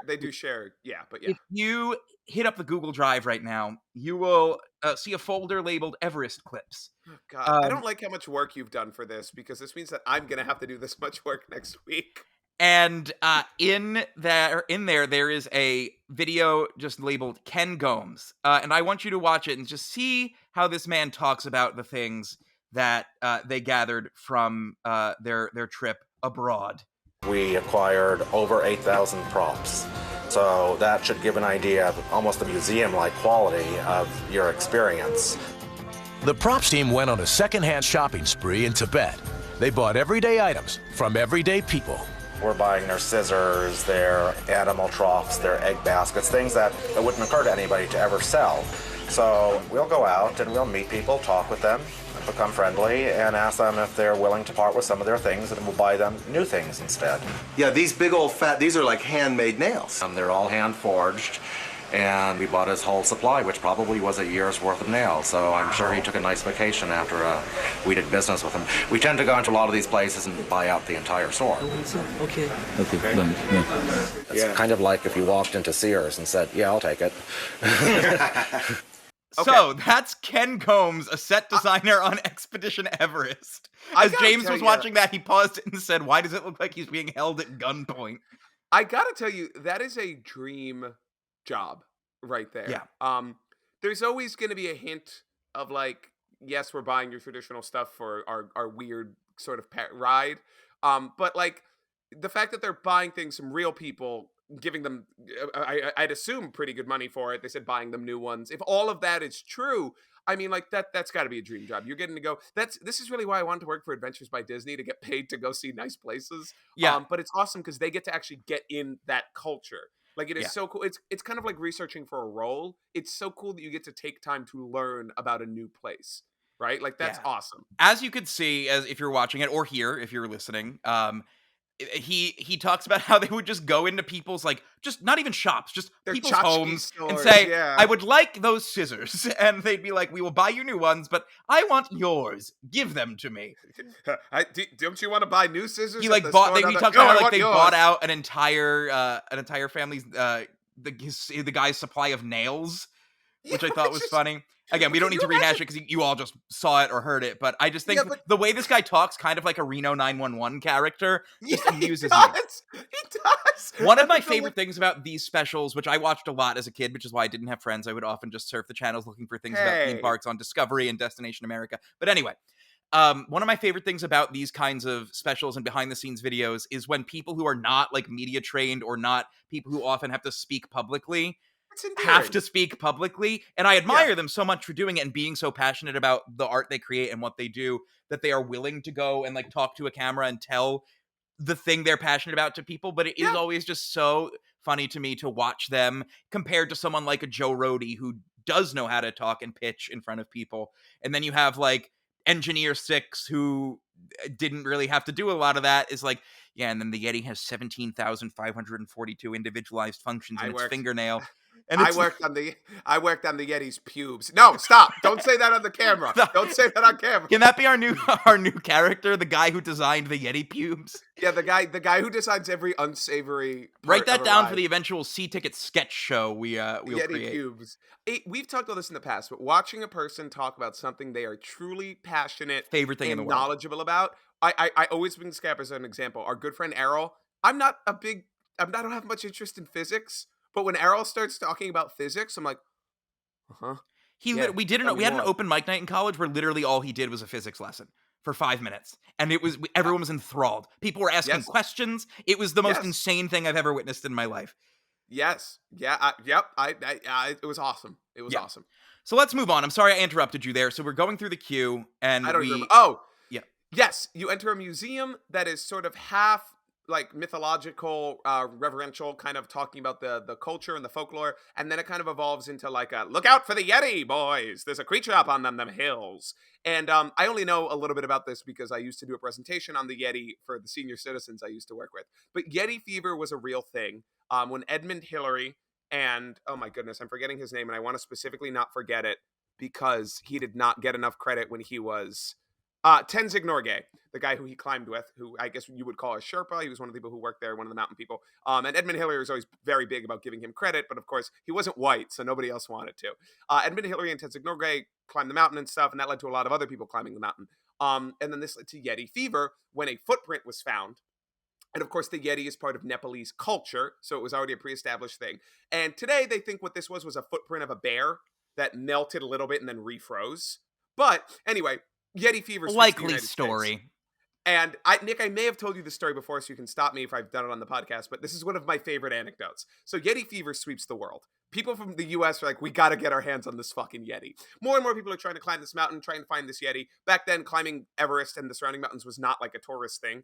they do share. Yeah, but if you hit up the Google Drive right now, you will see a folder labeled Everest clips. Oh, God, I don't like how much work you've done for this, because this means that I'm gonna have to do this much work next week. And in there there is a video just labeled Ken Gomes, and I want you to watch it and just see how this man talks about the things that they gathered from their trip abroad. We acquired over 8,000 props. So that should give an idea of almost a museum-like quality of your experience. The props team went on a secondhand shopping spree in Tibet. They bought everyday items from everyday people. We're buying their scissors, their animal troughs, their egg baskets, things that it wouldn't occur to anybody to ever sell. So we'll go out and we'll meet people, talk with them, become friendly, and ask them if they're willing to part with some of their things, and we'll buy them new things instead. Yeah, these big old these are like handmade nails. They're all hand forged, and we bought his whole supply, which probably was a year's worth of nails. So I'm sure he took a nice vacation after we did business with him. We tend to go into a lot of these places and buy out the entire store. Okay. It's kind of like if you walked into Sears and said, "Yeah, I'll take it." So that's Ken Gomes, a set designer on Expedition Everest. As James was watching that, he paused and said, "Why does it look like he's being held at gunpoint?" I gotta tell you, that is a dream job right there. Yeah. There's always going to be a hint of like, yes, we're buying your traditional stuff for our weird sort of ride. But like the fact that they're buying things from real people, giving them, I'd assume pretty good money for it. They said buying them new ones. If all of that is true, I mean, like that's got to be a dream job. You're getting to go. This is really why I wanted to work for Adventures by Disney, to get paid to go see nice places. Yeah. But it's awesome because they get to actually get in that culture. Like, it is so cool. It's kind of like researching for a role. It's so cool that you get to take time to learn about a new place, right? Like, that's awesome. As you could see, as if you're watching it, or here if you're listening, he talks about how they would just go into people's, like, just not even shops, just Their people's tchotchke homes stores, and say, yeah. "I would like those scissors," and they'd be like, "We will buy you new ones, but I want yours. Give them to me." Don't you want to buy new scissors? He at like the bought. store? He They're talks "No, about I how, like, want they yours." bought out an entire family's the guy's supply of nails, which I thought was funny. Again, we don't need to rehash it because you all just saw it or heard it, but I just think the way this guy talks, kind of like a Reno 911 character, just amuses me. He does. One of my favorite things about these specials, which I watched a lot as a kid, which is why I didn't have friends, I would often just surf the channels looking for things about theme parks on Discovery and Destination America. But anyway, one of my favorite things about these kinds of specials and behind the scenes videos is when people who are not like media trained, or not people who often have to speak publicly, have to speak publicly, and I admire them so much for doing it and being so passionate about the art they create and what they do, that they are willing to go and like talk to a camera and tell the thing they're passionate about to people. But it is always just so funny to me to watch them compared to someone like a Joe Rohde, who does know how to talk and pitch in front of people. And then you have like Engineer 6, who didn't really have to do a lot of that, is like, yeah, and then the Yeti has 17,542 individualized functions in its fingernail. And I worked on the Yeti's pubes. No, stop! Don't say that on the camera. Don't say that on camera. Can that be our new character, the guy who designed the Yeti pubes? Yeah, the guy who designs every unsavory. Write that down for the eventual C-Ticket sketch show we'll Yeti create. Pubes. We've talked about this in the past, but watching a person talk about something they are truly passionate, favorite thing in the world, knowledgeable about. I always bring Scap as an example. Our good friend Errol. I don't have much interest in physics. But when Errol starts talking about physics, I'm like, we had an open mic night in college where literally all he did was a physics lesson for 5 minutes, and everyone was enthralled. People were asking questions. It was the most insane thing I've ever witnessed in my life. Yes. Yeah. It was awesome. It was awesome. So let's move on. I'm sorry I interrupted you there. So we're going through the queue, and I don't remember. Yes. You enter a museum that is sort of half like mythological, reverential, kind of talking about the culture and the folklore, and then it kind of evolves into like a look out for the Yeti, boys. There's a creature up on them hills. And I only know a little bit about this because I used to do a presentation on the Yeti for the senior citizens I used to work with. But Yeti fever was a real thing. When Edmund Hillary and, oh my goodness, I'm forgetting his name, and I want to specifically not forget it because he did not get enough credit when he was Tenzing Norgay, the guy who he climbed with, who I guess you would call a Sherpa. He was one of the people who worked there, one of the mountain people. And Edmund Hillary was always very big about giving him credit, but of course he wasn't white, so nobody else wanted to. Edmund Hillary and Tenzing Norgay climbed the mountain and stuff, and that led to a lot of other people climbing the mountain. And then this led to Yeti fever when a footprint was found And of course, the Yeti is part of Nepalese culture, so it was already a pre-established thing. And today, they think what this was a footprint of a bear that melted a little bit and then refroze. But anyway, Yeti fever sweeps the Likely United States. story. And Nick, I may have told you this story before, so you can stop me if I've done it on the podcast, but this is one of my favorite anecdotes. So Yeti fever sweeps the world. People from the US are like, we got to get our hands on this fucking Yeti. More and more people are trying to climb this mountain, trying to find this Yeti. Back then, climbing Everest and the surrounding mountains was not like a tourist thing.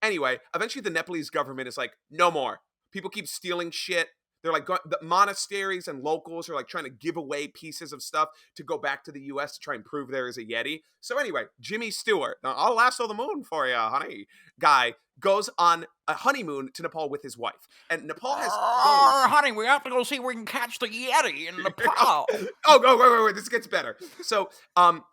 Anyway, eventually the Nepalese government is like, no more. People keep stealing shit. They're like, the monasteries and locals are like trying to give away pieces of stuff to go back to the US to try and prove there is a Yeti. So anyway, Jimmy Stewart, now I'll lasso the moon for you, honey, guy, goes on a honeymoon to Nepal with his wife. And Nepal has honey, we have to go see if we can catch the Yeti in Nepal. Wait, this gets better. So,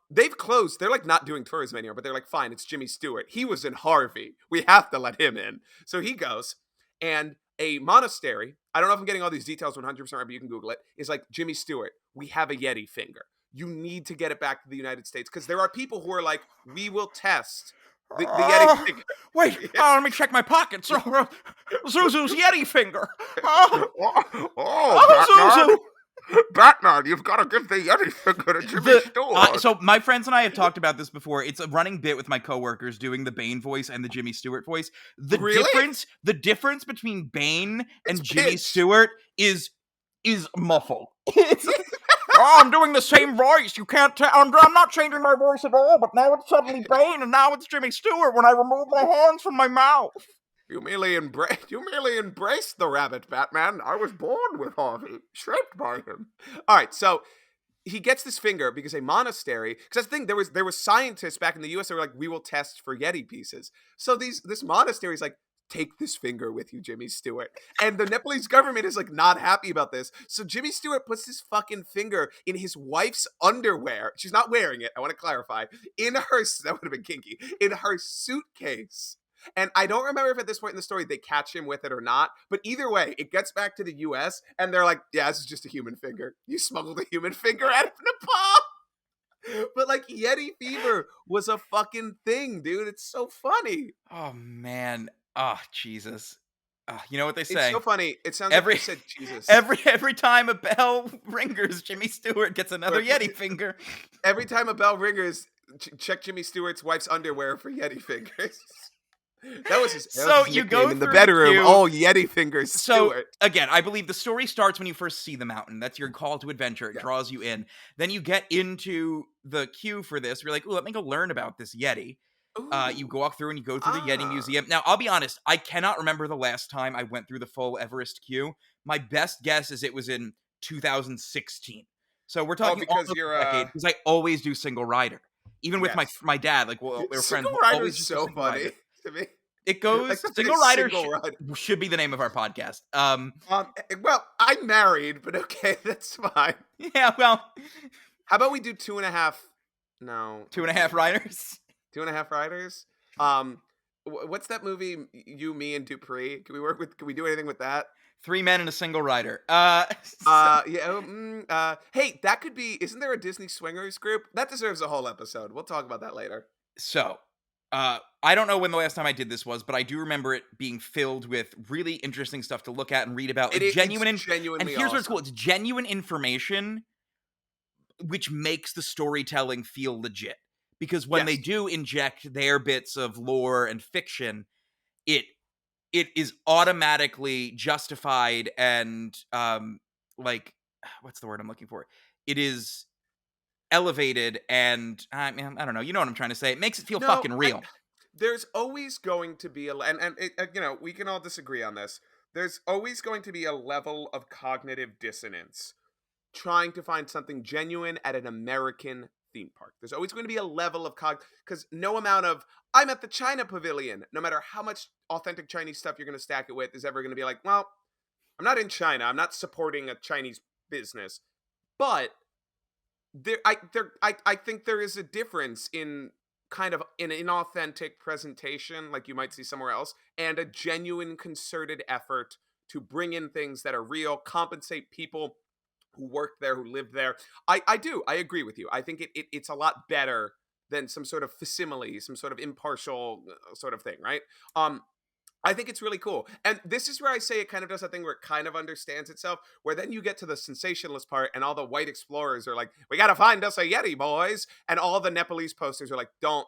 they've closed. They're like not doing tourism anymore, but they're like, fine, it's Jimmy Stewart. He was in Harvey. We have to let him in. So he goes, and a monastery, I don't know if I'm getting all these details 100% right, but you can Google it, is like, Jimmy Stewart, we have a Yeti finger. You need to get it back to the United States, because there are people who are like, we will test the Yeti finger. Wait, let me check my pockets. Zuzu's Yeti finger. Zuzu. Batman, you've got to give the Yeti finger to Jimmy Stewart. So my friends and I have talked about this before. It's a running bit with my coworkers doing the Bane voice and the Jimmy Stewart voice. The difference between Bane and Jimmy Stewart is muffled. I'm doing the same voice. You can't tell. I'm not changing my voice at all, but now it's suddenly Bane, and now it's Jimmy Stewart when I remove my hands from my mouth. You merely embraced the rabbit, Batman. I was born with Harvey, shaped by him. All right, so he gets this finger because a monastery. Because that's the thing, there was scientists back in the U.S. that were like, we will test for Yeti pieces. So this monastery is like, take this finger with you, Jimmy Stewart. And the Nepalese government is like not happy about this. So Jimmy Stewart puts his fucking finger in his wife's underwear. She's not wearing it. I want to clarify. That would have been kinky. In her suitcase. And I don't remember if at this point in the story they catch him with it or not. But either way, it gets back to the US and they're like, yeah, this is just a human finger. You smuggled a human finger out of Nepal. But like Yeti fever was a fucking thing, dude. It's so funny. Oh, man. Oh, Jesus. You know what they say? It's so funny. It sounds like you said Jesus. Every time a bell rings, Jimmy Stewart gets another Yeti finger. Every time a bell rings, check Jimmy Stewart's wife's underwear for Yeti fingers. That was his you go in the bedroom. Oh, Yeti fingers. So Stewart. Again, I believe the story starts when you first see the mountain. That's your call to adventure. It draws you in. Then you get into the queue for this. You're like, "Ooh, let me go learn about this Yeti." You walk through and you go through the Yeti Museum. Now, I'll be honest, I cannot remember the last time I went through the full Everest queue. My best guess is it was in 2016. So we're talking because you're a decade, because I always do single rider. Even with my dad, like, well, we're friends. Single rider is so funny to me. It goes like single rider should be the name of our podcast. Well, I'm married, but okay, that's fine. Yeah, well, how about we do 2.5? No, 2.5 riders. 2.5 riders. What's that movie? You, Me, and Dupree. Can we do anything with that? 3 men and a single rider. Hey, that could be. Isn't there a Disney swingers group that deserves a whole episode? We'll talk about that later. So, I don't know when the last time I did this was, but I do remember it being filled with really interesting stuff to look at and read about. It's genuinely and here's awesome. what's cool: it's genuine information, which makes the storytelling feel legit. Because when they do inject their bits of lore and fiction, it is automatically justified and like, what's the word I'm looking for? It is elevated and I don't know. You know what I'm trying to say? It makes it feel fucking real. There's always going to be we can all disagree on this. There's always going to be a level of cognitive dissonance trying to find something genuine at an American theme park. There's always going to be a level of because no amount of I'm at the China Pavilion, no matter how much authentic Chinese stuff you're going to stack it with, is ever going to be like, well, I'm not in China. I'm not supporting a Chinese business, but I think there is a difference in kind of an inauthentic presentation, like you might see somewhere else, and a genuine concerted effort to bring in things that are real, compensate people who work there, who live there. I agree with you. I think it's a lot better than some sort of facsimile, some sort of impartial sort of thing, right? I think it's really cool. And this is where I say it kind of does that thing where it kind of understands itself, where then you get to the sensationalist part and all the white explorers are like, we got to find us a Yeti, boys. And all the Nepalese posters are like, don't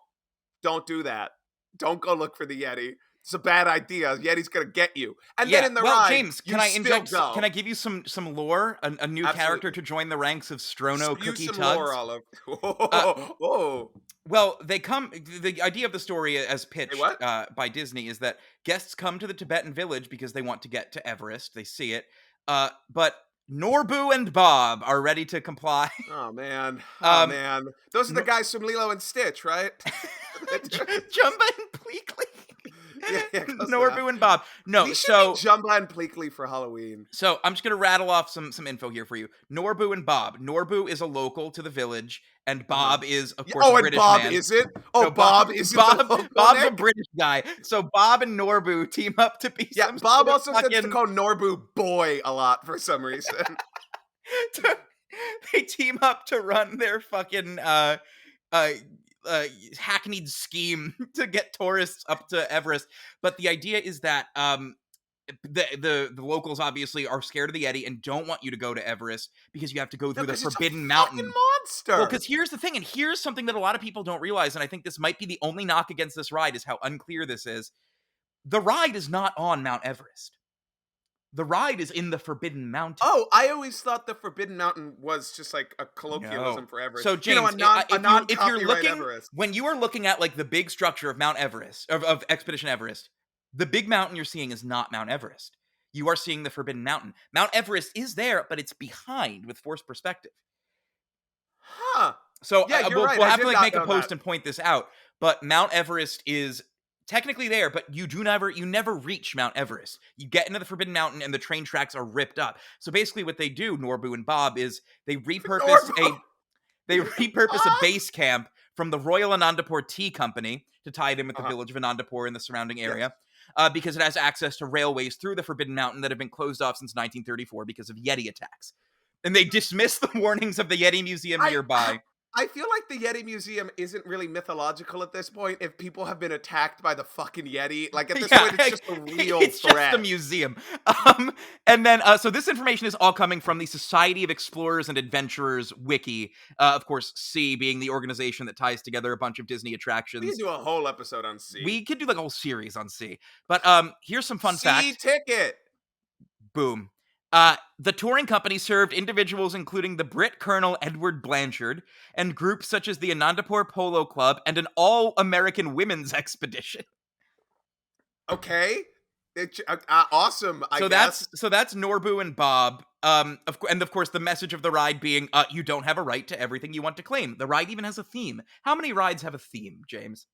do that. Don't go look for the Yeti. It's a bad idea. Yeti's going to get you. And then in the ride, James, you can I still inject? go. Can I give you some lore? A new character Absolutely. to join the ranks of Strono Spew Cookie some Tugs? lore, Olive. Whoa. Well, they come. The idea of the story, as pitched what? by Disney, is that guests come to the Tibetan village because they want to get to Everest. They see it, but Norbu and Bob are ready to comply. Oh man. Um, Those are the guys from Lilo and Stitch, right? Jumba and Pleakley. Yeah, close Norbu enough. and Bob. No, We should so be Jumba and Pleakley for Halloween. So I'm just gonna rattle off some info here for you. Norbu and Bob. Norbu is a local to the village, and Bob is, of course, a and British Bob man. isn't? Oh, No, Bob isn't the local Bob's a Nick? British guy. So Bob and Norbu team up to be Yeah, some Bob sort of also tends to fucking- call Norbu boy a lot for some reason. They team up to run their fucking hackneyed scheme to get tourists up to Everest. But the idea is that the locals obviously are scared of the Yeti and don't want you to go to Everest because you have to go through the 'cause it's a Forbidden fucking Mountain. monster. Well, because here's the thing, and here's something that a lot of people don't realize, and I think this might be the only knock against this ride, is how unclear this is. The ride is not on Mount Everest. The ride is in the Forbidden Mountain. Oh, I always thought the Forbidden Mountain was just like a colloquialism for Everest. So James, if you're looking, Everest. when you are looking at like the big structure of Mount Everest, of Expedition Everest, the big mountain you're seeing is not Mount Everest. You are seeing the Forbidden Mountain. Mount Everest is there, but it's behind with forced perspective. Huh. So Yeah, you're right. we'll I have did to like not make a know post that. and point this out. But Mount Everest is technically there, but you never reach Mount Everest. You get into the Forbidden Mountain and the train tracks are ripped up. So basically what they do, Norbu and Bob, is they repurpose a base camp from the Royal Anandapur Tea Company to tie it in with the village of Anandapur and the surrounding area. Because it has access to railways through the Forbidden Mountain that have been closed off since 1934 because of Yeti attacks. And they dismiss the warnings of the Yeti Museum nearby. I feel like the Yeti Museum isn't really mythological at this point if people have been attacked by the fucking Yeti. Like, at this point, it's just a real it's threat. just a museum. And then, so this information is all coming from the Society of Explorers and Adventurers wiki. Of course, C being the organization that ties together a bunch of Disney attractions. We could do a whole episode on C. We could do like a whole series on C. But here's some fun C facts. ticket. Boom. The touring company served individuals including the Brit Colonel Edward Blanchard and groups such as the Anandapur Polo Club and an all-American women's expedition. Okay. Awesome. I guess. That's Norbu and Bob. Of course, the message of the ride being, you don't have a right to everything you want to claim. The ride even has a theme. How many rides have a theme, James?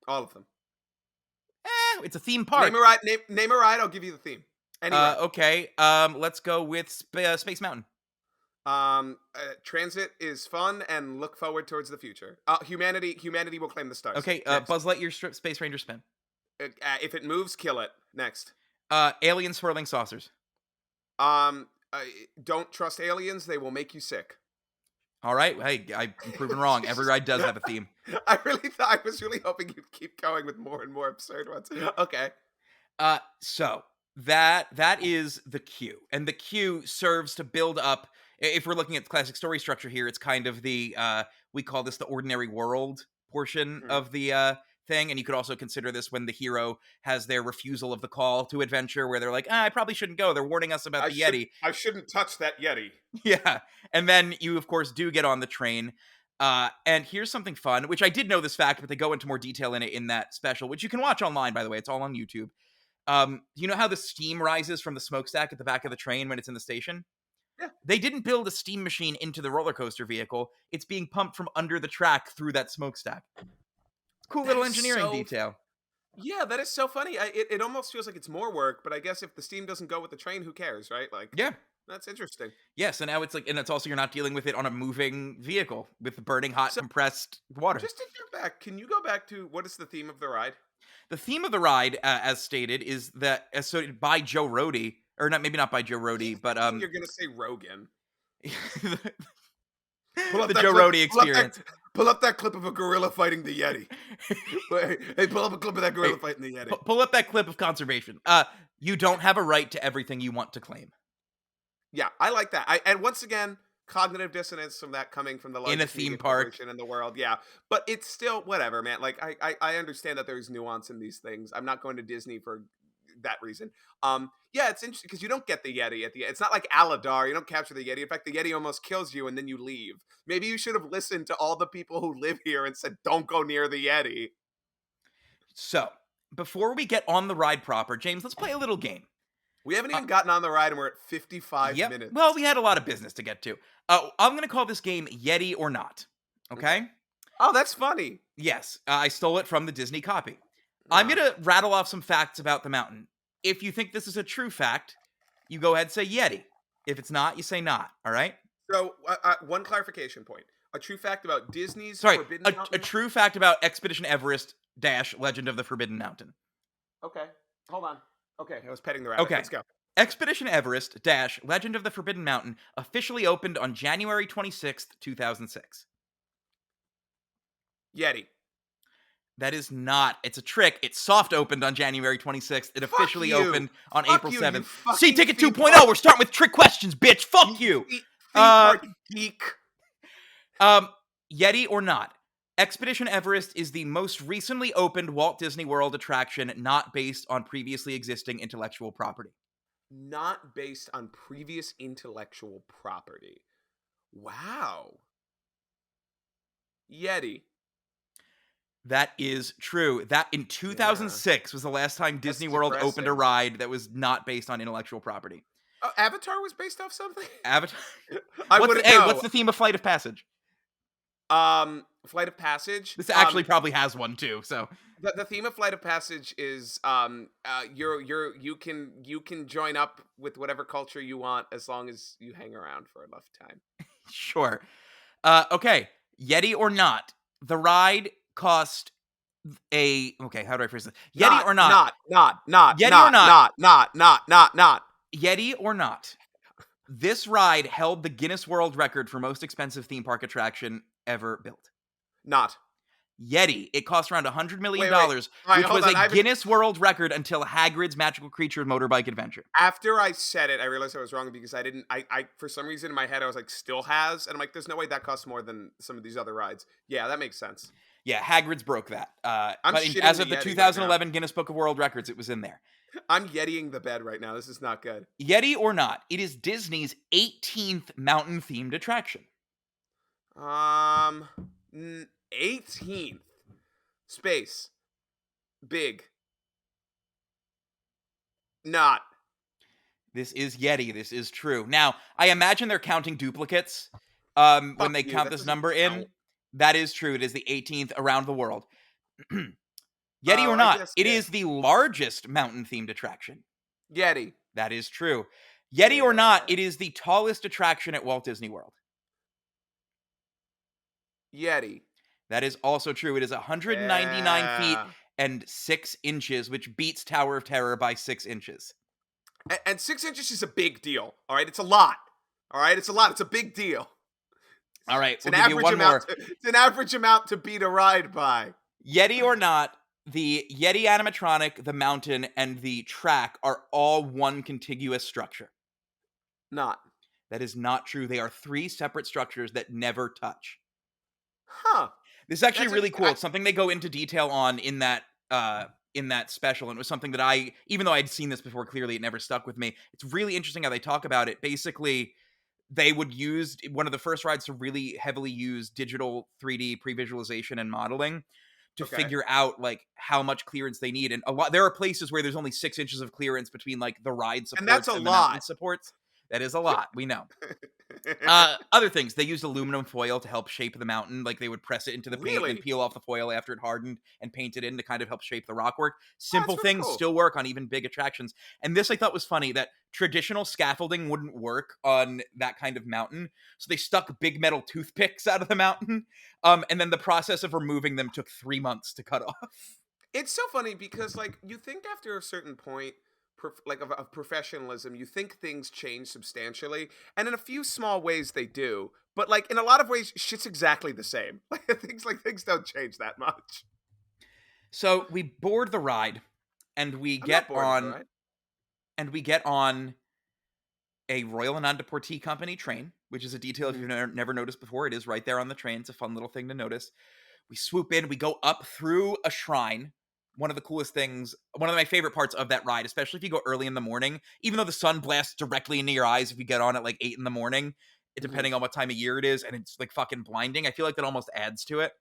All of them. It's a theme park. Name a ride. I'll give you the theme. Anyway. Okay. Let's go with Space Mountain. Transit is fun and look forward towards the future. Humanity will claim the stars. Okay. Buzz Lightyear Space Ranger spin. If it moves, kill it. Next. Alien swirling saucers. Don't trust aliens. They will make you sick. All right. Hey, I'm proven wrong. Every ride does have a theme. I was really hoping you'd keep going with more and more absurd ones. Okay. So that is the queue, and the queue serves to build up. If we're looking at the classic story structure here, it's kind of the we call this the ordinary world portion of the thing, and you could also consider this when the hero has their refusal of the call to adventure, where they're like, I probably shouldn't go. They're warning us about the Yeti. I shouldn't touch that Yeti. Yeah, and then you of course do get on the train. And here's something fun, which I did know this fact, but they go into more detail in it in that special, which you can watch online, by the way. It's all on YouTube. You know how the steam rises from the smokestack at the back of the train when it's in the station? Yeah. They didn't build a steam machine into the roller coaster vehicle. It's being pumped from under the track through that smokestack. Cool little engineering detail. Yeah, that is so funny. It almost feels like it's more work, but I guess if the steam doesn't go with the train, who cares, right? Like, yeah. That's interesting. Yeah, so now it's like, and it's also you're not dealing with it on a moving vehicle with burning hot compressed water. Just to jump back, can you go back to what is the theme of the ride? The theme of the ride, as stated, is that by Joe Rohde, or not, maybe not by Joe Rohde, but you're gonna say Rogan. the Joe Rohde experience. Pull up that clip of a gorilla fighting the Yeti. Hey, pull up a clip of that gorilla fighting the Yeti. Pull up that clip of conservation. You don't have a right to everything you want to claim. Yeah, I like that. And once again, cognitive dissonance from that coming from the In a largest theme media park. corporation in the world. Yeah, but it's still whatever, man. Like I understand that there's nuance in these things. I'm not going to Disney for that reason. Yeah, it's interesting because you don't get the Yeti at the end. It's not like Aladar. You don't capture the Yeti. In fact, the Yeti almost kills you and then you leave. Maybe you should have listened to all the people who live here and said, "Don't go near the Yeti." So, before we get on the ride proper, James, let's play a little game. We haven't even gotten on the ride and we're at 55 Yep. minutes. Well, we had a lot of business to get to. I'm going to call this game Yeti or Not. Okay? Oh, that's funny. Yes, I stole it from the Disney copy. I'm going to rattle off some facts about the mountain. If you think this is a true fact, you go ahead and say Yeti. If it's not, you say not. All right? So, one clarification point. A true fact about Disney's Sorry, Forbidden a Mountain? true fact about Expedition Everest - Legend of the Forbidden Mountain. Okay, hold on. Okay, I was petting the rabbit. Okay. Let's go. Expedition Everest - Legend of the Forbidden Mountain officially opened on January 26th, 2006. Yeti. That is not. It's a trick. It soft opened on January 26th. It Fuck officially you. opened on Fuck April you, 7th. you fucking See Ticket theme 2.0. park- We're starting with trick questions, bitch. Fuck you. Theme park geek. Yeti or not? Expedition Everest is the most recently opened Walt Disney World attraction not based on previously existing intellectual property. Not based on previous intellectual property. Wow. Yeti. That is true. That in 2006 was the last time Disney World opened a depressing. ride that was not based on intellectual property. Avatar was based off something? Avatar. I What's wouldn't the, hey, know. what's the theme of Flight of Passage? Flight of Passage. This actually probably has one too. So The theme of Flight of Passage is you can join up with whatever culture you want as long as you hang around for enough time. sure. Okay. Yeti or not? The ride cost okay. How do I phrase this? Yeti or not? Not. Yeti not, or not? Not. Yeti or not? This ride held the Guinness World Record for most expensive theme park attraction ever built. Not. Yeti. It cost around $100 million, Wait. All right, which hold was on. I a haven't- Guinness World Record until Hagrid's Magical Creature Motorbike Adventure. After I said it, I realized I was wrong because I for some reason in my head I was like still has, and I'm like, there's no way that costs more than some of these other rides. Yeah, that makes sense. Yeah, Hagrid's broke that. I'm But shitting as the of the Yeti right 2011 Guinness Book of World Records, it was in there. I'm Yetiing the bed right now. This is not good. Yeti or not, it is Disney's 18th mountain-themed attraction. 18th. Space. Big. Not. This is Yeti. This is true. Now, I imagine they're counting duplicates when they you, count that this doesn't number in. count. That is true. It is the 18th around the world. Yeti Oh, or I not, guess, it yeah. is the largest mountain-themed attraction. Yeti. That is true. Yeti or not, Yeah. it is the tallest attraction at Walt Disney World. Yeti. That is also true. It is 199 feet Yeah. and 6 inches, which beats Tower of Terror by 6 inches. And 6 inches is a big deal. All right, it's a lot. All right, it's a lot. It's a big deal. All right, It's we'll an give you average one more. amount. It's an average amount to beat a ride by. Yeti or not, the Yeti animatronic, the mountain, and the track are all one contiguous structure. Not. That is not true. They are 3 separate structures that never touch. Huh. This is actually That's really interesting. cool. It's something they go into detail on in that special, and it was something that even though I'd seen this before, clearly it never stuck with me. It's really interesting how they talk about it. Basically, they would use one of the first rides to really heavily use digital 3D pre-visualization and modeling to Okay. figure out like how much clearance they need. And there are places where there's only 6 inches of clearance between like the ride supports that's a the mountain lot. supports. That is a lot. We know. Other things, they used aluminum foil to help shape the mountain. Like they would press it into the paint Really? and peel off the foil after it hardened and paint it in to kind of help shape the rockwork. Simple really things cool. still work on even big attractions. And this I thought was funny that traditional scaffolding wouldn't work on that kind of mountain. So they stuck big metal toothpicks out of the mountain. And then the process of removing them took 3 months to cut off. It's so funny because, like, you think after a certain point, of professionalism, you think things change substantially, and in a few small ways they do. But like in a lot of ways, shit's exactly the same. Things don't change that much. So we board the ride, and we I'm not get bored, on, right? a Royal Anand Deportee Company train, which is a detail if you've never noticed before. It is right there on the train. It's a fun little thing to notice. We swoop in, we go up through a shrine. One of the coolest things, one of my favorite parts of that ride, especially if you go early in the morning, even though the sun blasts directly into your eyes if you get on at like 8 in the morning, depending on what time of year it is, and it's like fucking blinding. I feel like that almost adds to it.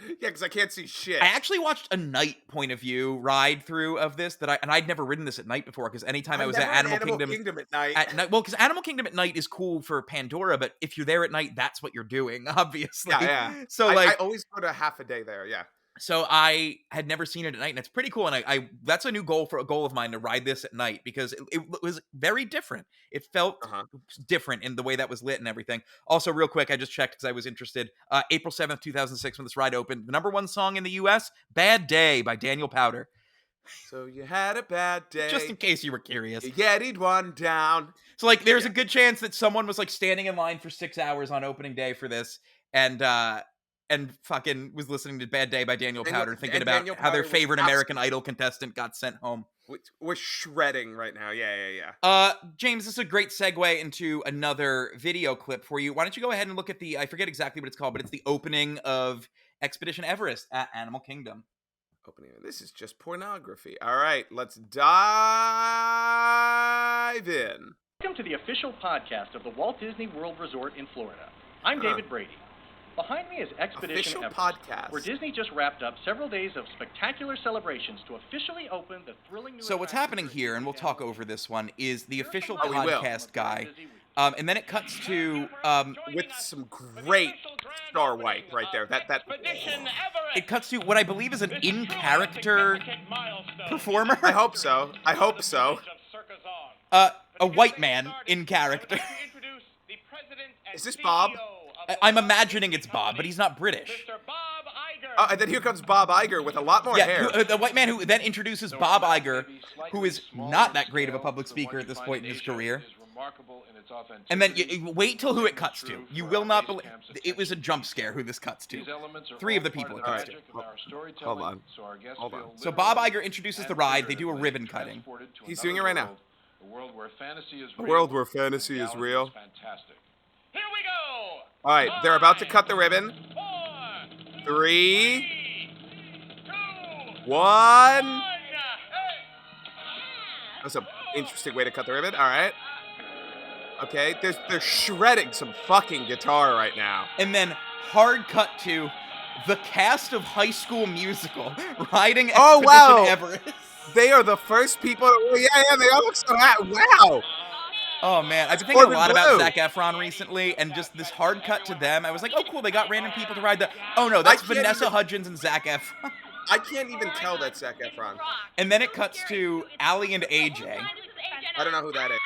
Yeah, because I can't see shit. I actually watched a night point of view ride through of this I'd never ridden this at night before, because anytime I was at Animal Kingdom at night. well, because Animal Kingdom at night is cool for Pandora, but if you're there at night, that's what you're doing, obviously. Yeah. So I always go to half a day there. Yeah. So I had never seen it at night, and it's pretty cool. And I that's a new goal of mine, to ride this at night, because it was very different. It felt different in the way that was lit and everything. Also, real quick, I just checked because I was interested. April 7th, 2006, when this ride opened, the #1 song in the U.S., "Bad Day" by Daniel Powder. So you had a bad day. Just in case you were curious. You Yeti'd one down. So like, there's a good chance that someone was like standing in line for 6 hours on opening day for this, and fucking was listening to "Bad Day" by Daniel Powder, thinking about how their favorite American Idol contestant got sent home. We're shredding right now. Yeah. James, this is a great segue into another video clip for you. Why don't you go ahead and look at I forget exactly what it's called, but it's the opening of Expedition Everest at Animal Kingdom. This is just pornography. All right, let's dive in. Welcome to the official podcast of the Walt Disney World Resort in Florida. I'm David Brady. Behind me is Expedition Everest, podcast, where Disney just wrapped up several days of spectacular celebrations to officially open the thrilling new So what's happening here, and we'll talk over this one, is the official we will. podcast guy, and then it cuts to with some great star white right there. That it cuts to what I believe is an in-character performer. I hope so. A white man in character. Is this Bob? I'm imagining it's Bob, but he's not British. And then here comes Bob Iger with a lot more hair. The white man who then introduces Bob Iger, who is not that great of a public speaker at this point in his career. And then wait till who it cuts to. You will not believe. It was a jump scare who this cuts to. 3 of the people it cuts to. Hold on. So Bob Iger introduces the ride. They do a ribbon cutting. He's doing it right now. A world where fantasy is real. A world where fantasy is real. Fantastic. Here we go. All right, they're about to cut the ribbon. 3, 1. That's an interesting way to cut the ribbon. All right. Okay, they're shredding some fucking guitar right now. And then hard cut to the cast of High School Musical riding Expedition Everest. They are the first people. Yeah, they all look so happy. Wow. Oh man, I've been thinking a lot about Zac Efron recently, and just this hard cut to them. I was like, oh cool, they got random people to ride the. Oh no, that's Vanessa Hudgens and Zac Efron. I can't even tell that's Zac Efron. And then it cuts to Allie and AJ. I don't know who that is.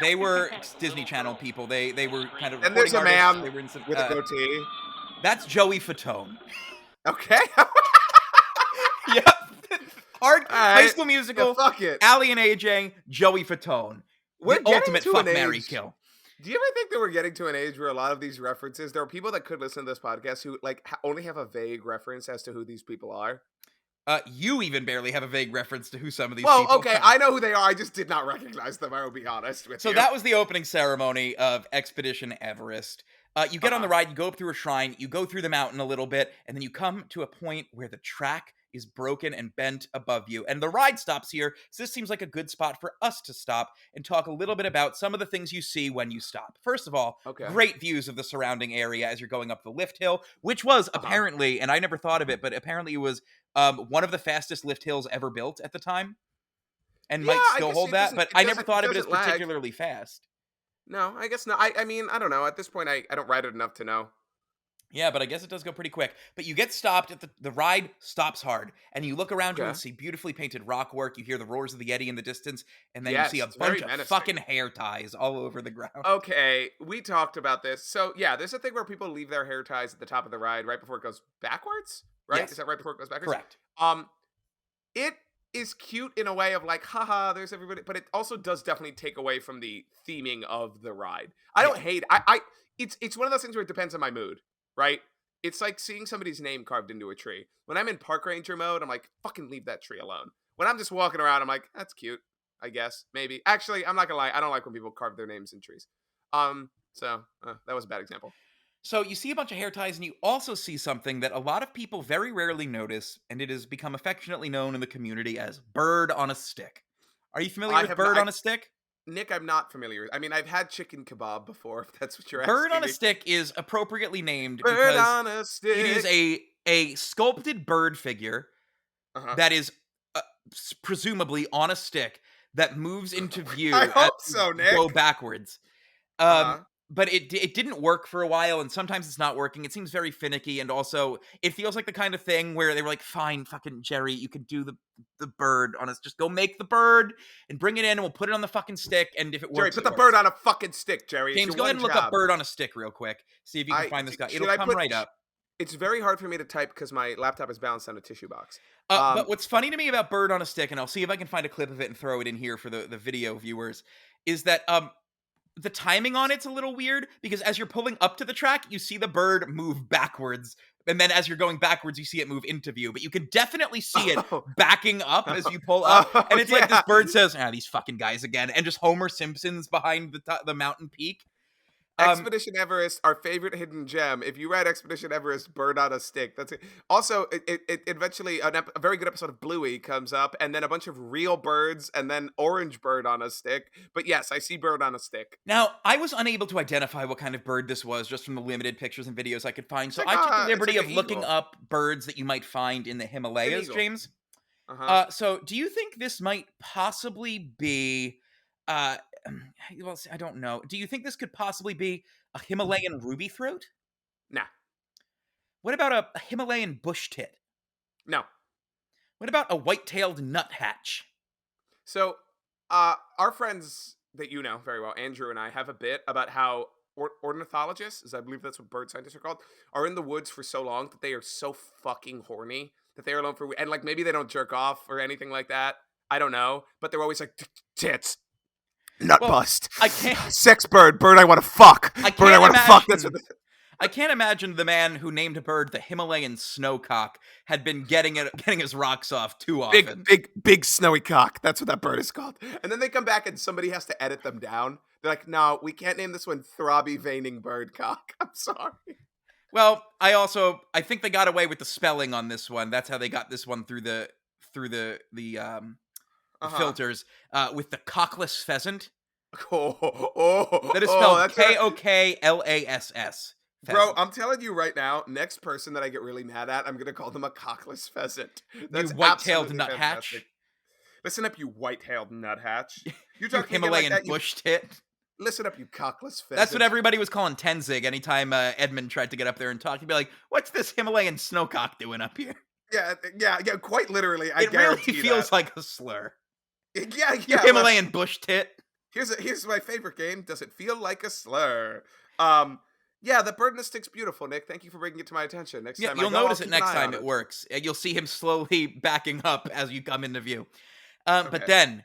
They were Disney Channel people. They were kind of. And there's a man they were in some, with a goatee. That's Joey Fatone. Okay. Yep. High School Musical. Yeah, fuck it. Allie and AJ, Joey Fatone. We're the ultimate fuck, marry, kill. Do you ever think that we're getting to an age where a lot of these references, there are people that could listen to this podcast who like only have a vague reference as to who these people are? You even barely have a vague reference to who some of these people are. Well, okay, I know who they are. I just did not recognize them. I will be honest with you. So that was the opening ceremony of Expedition Everest. You get on the ride, you go up through a shrine, you go through the mountain a little bit, and then you come to a point where the track is broken and bent above you. And the ride stops here, so this seems like a good spot for us to stop and talk a little bit about some of the things you see when you stop. First of all, great views of the surrounding area as you're going up the lift hill, which was apparently, and I never thought of it, but apparently it was one of the fastest lift hills ever built at the time. And might still hold that, but I never thought of it as particularly fast. No, I guess not. I mean, I don't know. At this point, I don't ride it enough to know. Yeah, but I guess it does go pretty quick. But you get stopped at the ride stops hard, and you look around you and see beautifully painted rock work. You hear the roars of the Yeti in the distance, and then you see a bunch of fucking hair ties all over the ground. Okay, we talked about this. So yeah, there's a thing where people leave their hair ties at the top of the ride right before it goes backwards, right? Yes. Is that right before it goes backwards? Correct. It is cute in a way of like, haha, there's everybody, but it also does definitely take away from the theming of the ride. I don't hate it's one of those things where it depends on my mood, right? It's like seeing somebody's name carved into a tree. When I'm in park ranger mode, I'm like, fucking leave that tree alone. When I'm just walking around, I'm like, that's cute, I guess, maybe. Actually, I'm not gonna lie, I don't like when people carve their names in trees. That was a bad example. So you see a bunch of hair ties, and you also see something that a lot of people very rarely notice, and it has become affectionately known in the community as bird on a stick. Are you familiar with bird on a stick? Nick, I'm not familiar. I mean, I've had chicken kebab before, if that's what you're Bird asking on a me. stick is appropriately named Bird because on a stick. it is a sculpted bird figure that is presumably on a stick that moves into view I as hope you so, Nick. go backwards. But it didn't work for a while, and sometimes it's not working. It seems very finicky, and also it feels like the kind of thing where they were like, "Fine, fucking Jerry, you can do the bird on us. Just go make the bird and bring it in, and we'll put it on the fucking stick. And if it works, Jerry, put it the works." bird on a fucking stick, Jerry. James, It's go your ahead and one look up job. bird on a stick real quick. See if you can find this guy. It'll come right up. It's very hard for me to type because my laptop is balanced on a tissue box. But what's funny to me about bird on a stick, and I'll see if I can find a clip of it and throw it in here for the video viewers, is that the timing on it's a little weird because as you're pulling up to the track, you see the bird move backwards. And then as you're going backwards, you see it move into view. But you can definitely see it backing up as you pull up. And it's like this bird says, these fucking guys again. And just Homer Simpson's behind the mountain peak. Expedition Everest, our favorite hidden gem. If you write Expedition Everest, bird on a stick. That's it. Also, it eventually a very good episode of Bluey comes up, and then a bunch of real birds, and then orange bird on a stick. But yes, I see bird on a stick. Now, I was unable to identify what kind of bird this was just from the limited pictures and videos I could find. So I took the liberty of looking up birds that you might find in the Himalayas, James. So do you think this might possibly be well, I don't know. Do you think this could possibly be a Himalayan ruby throat? Nah. What about a Himalayan bush tit? No. What about a white-tailed nuthatch? So, our friends that you know very well, Andrew and I, have a bit about how ornithologists, as I believe that's what bird scientists are called, are in the woods for so long that they are so fucking horny that they are alone for, and like maybe they don't jerk off or anything like that. I don't know, but they're always like tits. Nut bust. I can't. Sex bird. Bird I want to fuck. Bird I want to fuck. That's what. I can't imagine the man who named a bird the Himalayan snowcock had been getting his rocks off too often. Big snowy cock. That's what that bird is called. And then they come back and somebody has to edit them down. They're like, no, we can't name this one Throbby Veining Bird Cock. I'm sorry. Well, I think they got away with the spelling on this one. That's how they got this one through the filters with the cockless pheasant. That is spelled Koklass. Bro, I'm telling you right now, next person that I get really mad at, I'm going to call them a cockless pheasant. That's you white-tailed nuthatch. Listen up, you white-tailed nuthatch. You're talking Himalayan like bush tit. Listen up, you cockless pheasant. That's what everybody was calling Tenzing anytime Edmund tried to get up there and talk. He'd be like, what's this Himalayan snowcock doing up here? Yeah, quite literally. It really feels like a slur. Yeah. You Himalayan bush tit. Here's my favorite game. Does it feel like a slur? Yeah, the bird in the stick's beautiful, Nick. Thank you for bringing it to my attention. Next time, you'll notice it next time it works. You'll see him slowly backing up as you come into view. But then,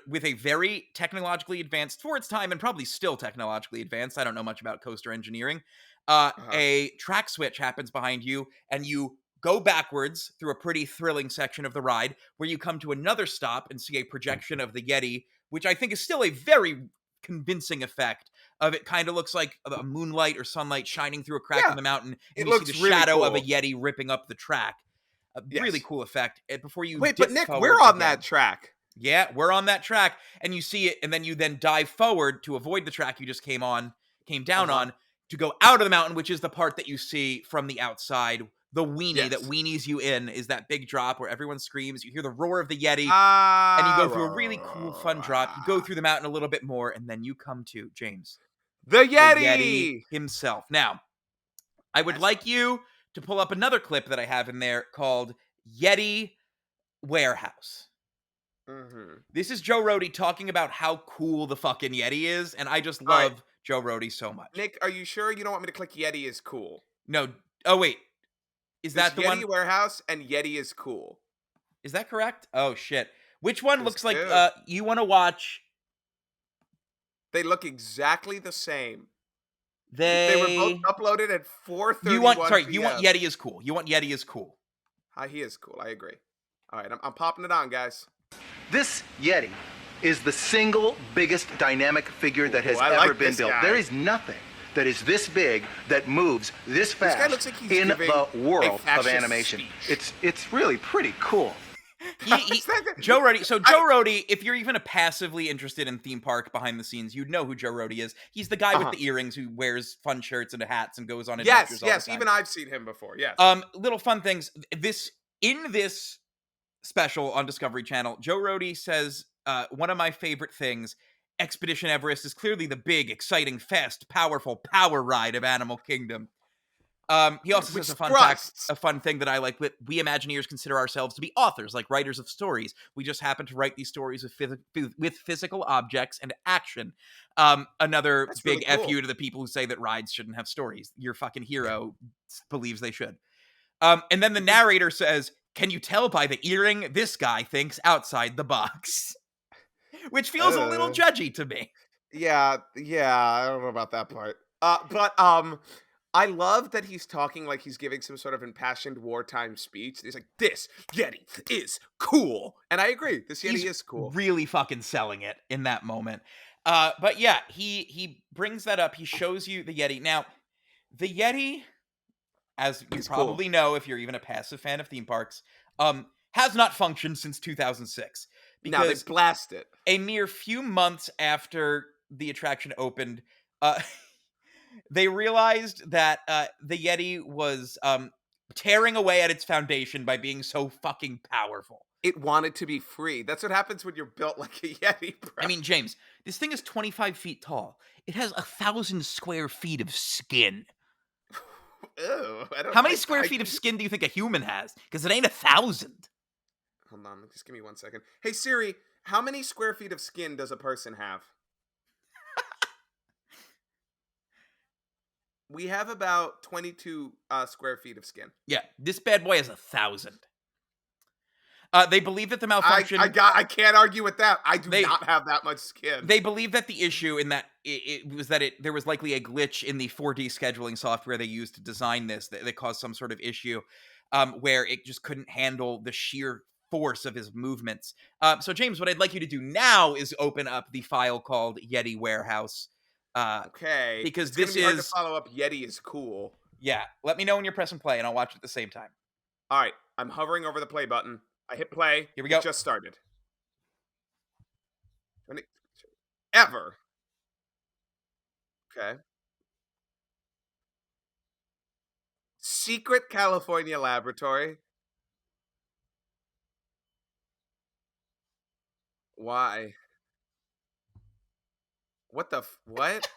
with a very technologically advanced, for its time, and probably still technologically advanced, I don't know much about coaster engineering, a track switch happens behind you, and you go backwards through a pretty thrilling section of the ride, where you come to another stop and see a projection of the Yeti, which I think is still a very convincing effect of it. Kind of looks like a moonlight or sunlight shining through a crack in the mountain, and you see the shadow of a Yeti ripping up the track. Really cool effect. Before you wait, but Nick, we're on that track. Yeah, we're on that track, and you see it, and then you then dive forward to avoid the track you just came down on, to go out of the mountain, which is the part that you see from the outside. The weenie that weenies you in is that big drop where everyone screams. You hear the roar of the Yeti, and you go through a really cool, fun drop. You go through the mountain a little bit more, and then you come to, James, the Yeti! The Yeti himself. Now, I would like you to pull up another clip that I have in there called Yeti Warehouse. This is Joe Rohde talking about how cool the fucking Yeti is, and I just love Joe Rohde so much. Nick, are you sure you don't want me to click Yeti is cool? No. Oh, wait. Is that the Yeti one? Warehouse and Yeti is cool. Is that correct? Oh, shit. Which one There's looks like, two. you want to watch? They look exactly the same. They were both They... uploaded at You want, 4:31 sorry, you want p.m. Yeti is cool. You want Yeti is cool. He is cool. I agree. All right, I'm popping it on, guys. This Yeti is the single biggest dynamic figure that has I ever like been this built. guy. There is nothing that is this big, that moves this guy fast looks like he's in giving the a world of fascist animation. speech. It's really pretty cool. Joe Rohde. So Joe Rohde, if you're even a passively interested in theme park behind the scenes, you'd know who Joe Rohde is. He's the guy with the earrings who wears fun shirts and hats and goes on adventures all the time. Even I've seen him before. Yes. Little fun things. In this special on Discovery Channel, Joe Rohde says one of my favorite things. Expedition Everest is clearly the big, exciting, fast, powerful power ride of Animal Kingdom. He also says a fun thing that I like. We Imagineers consider ourselves to be authors, like writers of stories. We just happen to write these stories with physical objects and action. Another That's big really cool. FU to the people who say that rides shouldn't have stories. Your fucking hero believes they should. And then the narrator says, "Can you tell by the earring? This guy thinks outside the box," which feels a little judgy to me. Yeah, I don't know about that part. But I love that he's talking like he's giving some sort of impassioned wartime speech. He's like, "This Yeti is cool," and I agree. This Yeti is cool. Really fucking selling it in that moment. But yeah, he brings that up. He shows you the Yeti. Now, the Yeti, as you probably know, if you're even a passive fan of theme parks, has not functioned since 2006. Now they blast it. A mere few months after the attraction opened, they realized that the Yeti was tearing away at its foundation by being so fucking powerful. It wanted to be free. That's what happens when you're built like a Yeti, bro. I mean, James, this thing is 25 feet tall. It has 1,000 square feet of skin. Ew, How many square feet of skin do you think a human has? Because it ain't 1,000. Hold on, just give me 1 second. Hey Siri, how many square feet of skin does a person have? We have about 22 square feet of skin. Yeah, this bad boy has 1,000. They believe that the malfunction... I can't argue with that. I do not have that much skin. They believe that the issue in that it was that there was likely a glitch in the 4D scheduling software they used to design this that caused some sort of issue where it just couldn't handle the sheer force of his movements. So James, what I'd like you to do now is open up the file called Yeti Warehouse. Okay. Because it's this gonna be hard is... to follow up Yeti is cool. Yeah, let me know when you're pressing play and I'll watch it at the same time. All right, I'm hovering over the play button. I hit play. Here we go. It just started. Ever. Okay. Secret California Laboratory. Why? What the what?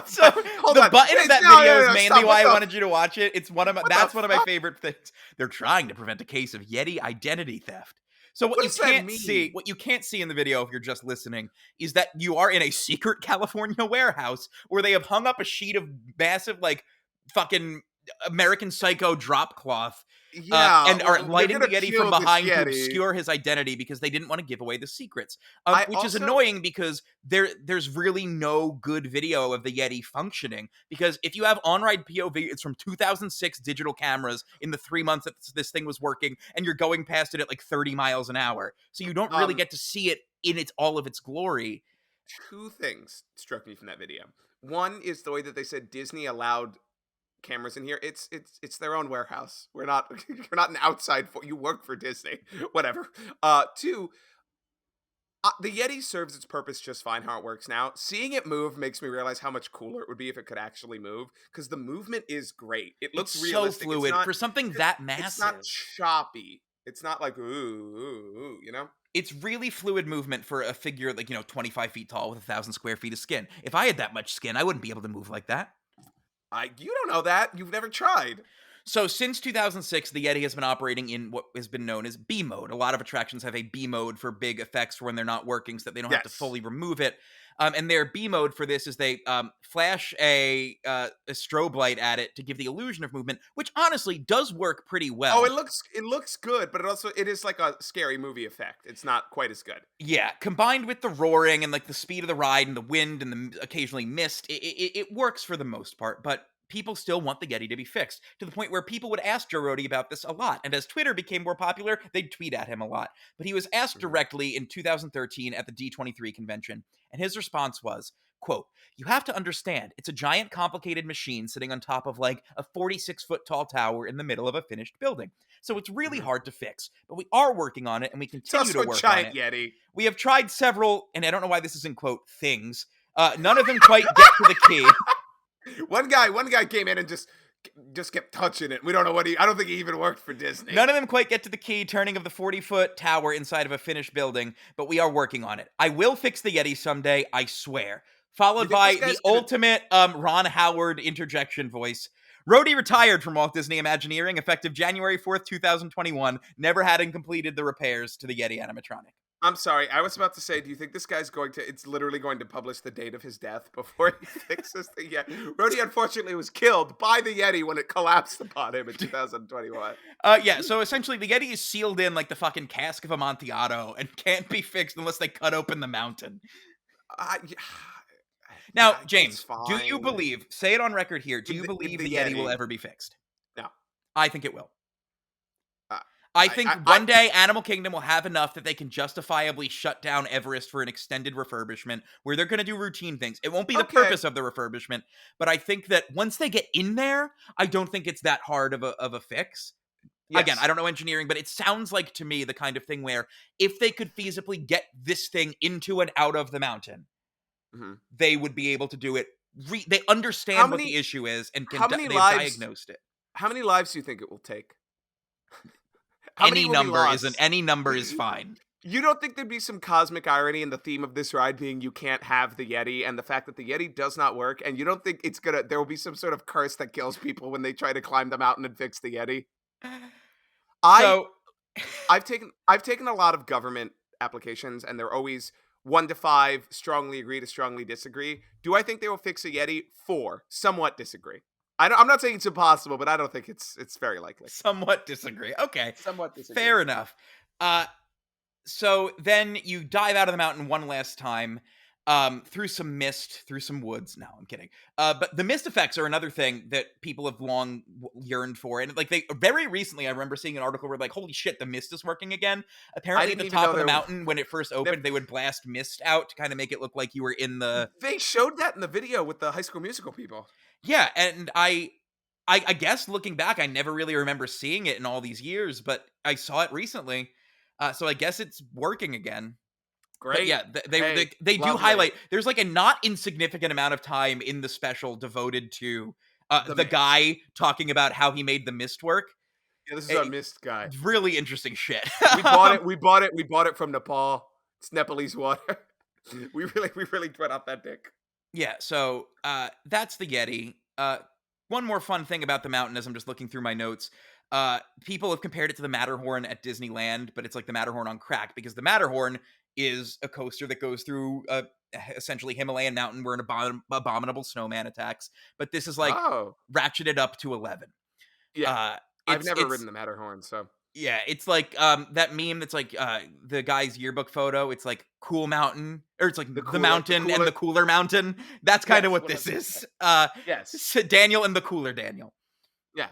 So the button of that video is mainly why I wanted you to watch it. It's one of my favorite things. They're trying to prevent a case of Yeti identity theft. So what you can't see in the video if you're just listening is that you are in a secret California warehouse where they have hung up a sheet of massive like fucking American Psycho drop cloth. And are lighting the Yeti from behind to obscure his identity because they didn't want to give away the secrets. Which is annoying because there's really no good video of the Yeti functioning. Because if you have on-ride POV, it's from 2006 digital cameras in the 3 months that this thing was working, and you're going past it at like 30 miles an hour. So you don't really get to see it in all of its glory. Two things struck me from that video. One is the way that they said Disney allowed cameras in here. It's their own warehouse. You're not an outside you work for Disney. Whatever. Two, the Yeti serves its purpose just fine how it works now. Seeing it move makes me realize how much cooler it would be if it could actually move, because the movement is great. It looks realistic. So fluid for something that massive. It's not choppy. It's not like ooh, you know? It's really fluid movement for a figure like, 25 feet tall with 1,000 square feet of skin. If I had that much skin, I wouldn't be able to move like that. You don't know that. You've never tried. So since 2006, the Yeti has been operating in what has been known as B mode. A lot of attractions have a B mode for big effects for when they're not working so that they don't have to fully remove it. And their B mode for this is they flash a strobe light at it to give the illusion of movement, which honestly does work pretty well. Oh, it looks good, but it is like a scary movie effect. It's not quite as good. Yeah, combined with the roaring and like the speed of the ride and the wind and the occasionally mist, it works for the most part. But people still want the Yeti to be fixed, to the point where people would ask Joe Rohde about this a lot. And as Twitter became more popular, they'd tweet at him a lot. But he was asked directly in 2013 at the D23 convention, and his response was, quote, "You have to understand, it's a giant complicated machine sitting on top of like a 46-foot tall tower in the middle of a finished building. So it's really hard to fix, but we are working on it and we continue It's to also a work on giant it. Yeti. We have tried several, and I don't know why this is in quote, things. None of them quite get to the key." One guy came in and just kept touching it. We don't know what I don't think he even worked for Disney. None of them quite get to the key turning of the 40-foot tower inside of a finished building, but we are working on it. I will fix the Yeti someday, I swear. Followed by the ultimate Ron Howard interjection voice. Rohde retired from Walt Disney Imagineering effective January 4th, 2021, never having completed the repairs to the Yeti animatronic. I'm sorry. I was about to say, do you think this guy's it's literally going to publish the date of his death before he fixes the Yeti? Rohde, unfortunately, was killed by the Yeti when it collapsed upon him in 2021. Yeah, so essentially the Yeti is sealed in like the fucking cask of Amontillado and can't be fixed unless they cut open the mountain. Now, James, do you believe, say it on record here, do you believe the Yeti will ever be fixed? No. I think it will. I think one day Animal Kingdom will have enough that they can justifiably shut down Everest for an extended refurbishment where they're going to do routine things. It won't be the purpose of the refurbishment, but I think that once they get in there, I don't think it's that hard of a fix. Yes. Again, I don't know engineering, but it sounds like to me the kind of thing where if they could feasibly get this thing into and out of the mountain, they would be able to do it. They understand what the issue is and can they've diagnosed it. How many lives do you think it will take? Any number is fine. You don't think there'd be some cosmic irony in the theme of this ride being you can't have the Yeti and the fact that the Yeti does not work, and you don't think there will be some sort of curse that kills people when they try to climb the mountain and fix the Yeti? I've taken a lot of government applications, and they're always 1 to 5, strongly agree to strongly disagree. Do I think they will fix a Yeti? 4, somewhat disagree. I'm not saying it's impossible, but I don't think it's very likely. Somewhat disagree. Okay. Somewhat disagree. Fair enough. So then you dive out of the mountain one last time, through some mist, through some woods. No, I'm kidding. But the mist effects are another thing that people have long yearned for. And like very recently, I remember seeing an article where like, holy shit, the mist is working again. Apparently at the top of the mountain, when it first opened, they would blast mist out to kind of make it look like you were in the... They showed that in the video with the High School Musical people. Yeah, and I guess looking back, I never really remember seeing it in all these years, but I saw it recently. So I guess it's working again. Great. But yeah, they do highlight. There's like a not insignificant amount of time in the special devoted to the guy talking about how he made the mist work. Yeah, this is our mist guy. Really interesting shit. We bought it from Nepal. It's Nepalese water. we really put out that dick. Yeah, so that's the Yeti. One more fun thing about the mountain as I'm just looking through my notes. People have compared it to the Matterhorn at Disneyland, but it's like the Matterhorn on crack because the Matterhorn is a coaster that goes through essentially Himalayan mountain where an abominable snowman attacks. But this is like ratcheted up to 11. Yeah, I've never ridden the Matterhorn, so... Yeah, it's like that meme that's like the guy's yearbook photo. It's like Cool Mountain, or it's like the mountain and the Cooler Mountain. That's kind of what this is. Yes. Daniel and the Cooler Daniel. Yeah.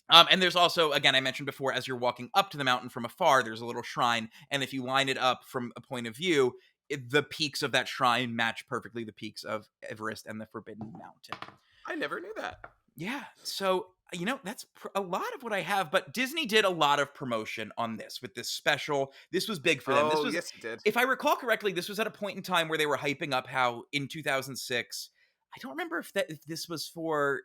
And there's also, again, I mentioned before, as you're walking up to the mountain from afar, there's a little shrine. And if you line it up from a point of view, the peaks of that shrine match perfectly the peaks of Everest and the Forbidden Mountain. I never knew that. Yeah. So... You know, that's a lot of what I have, but Disney did a lot of promotion on this with this special. This was big for them. Yes, it did. If I recall correctly, this was at a point in time where they were hyping up how in 2006, I don't remember if this was for,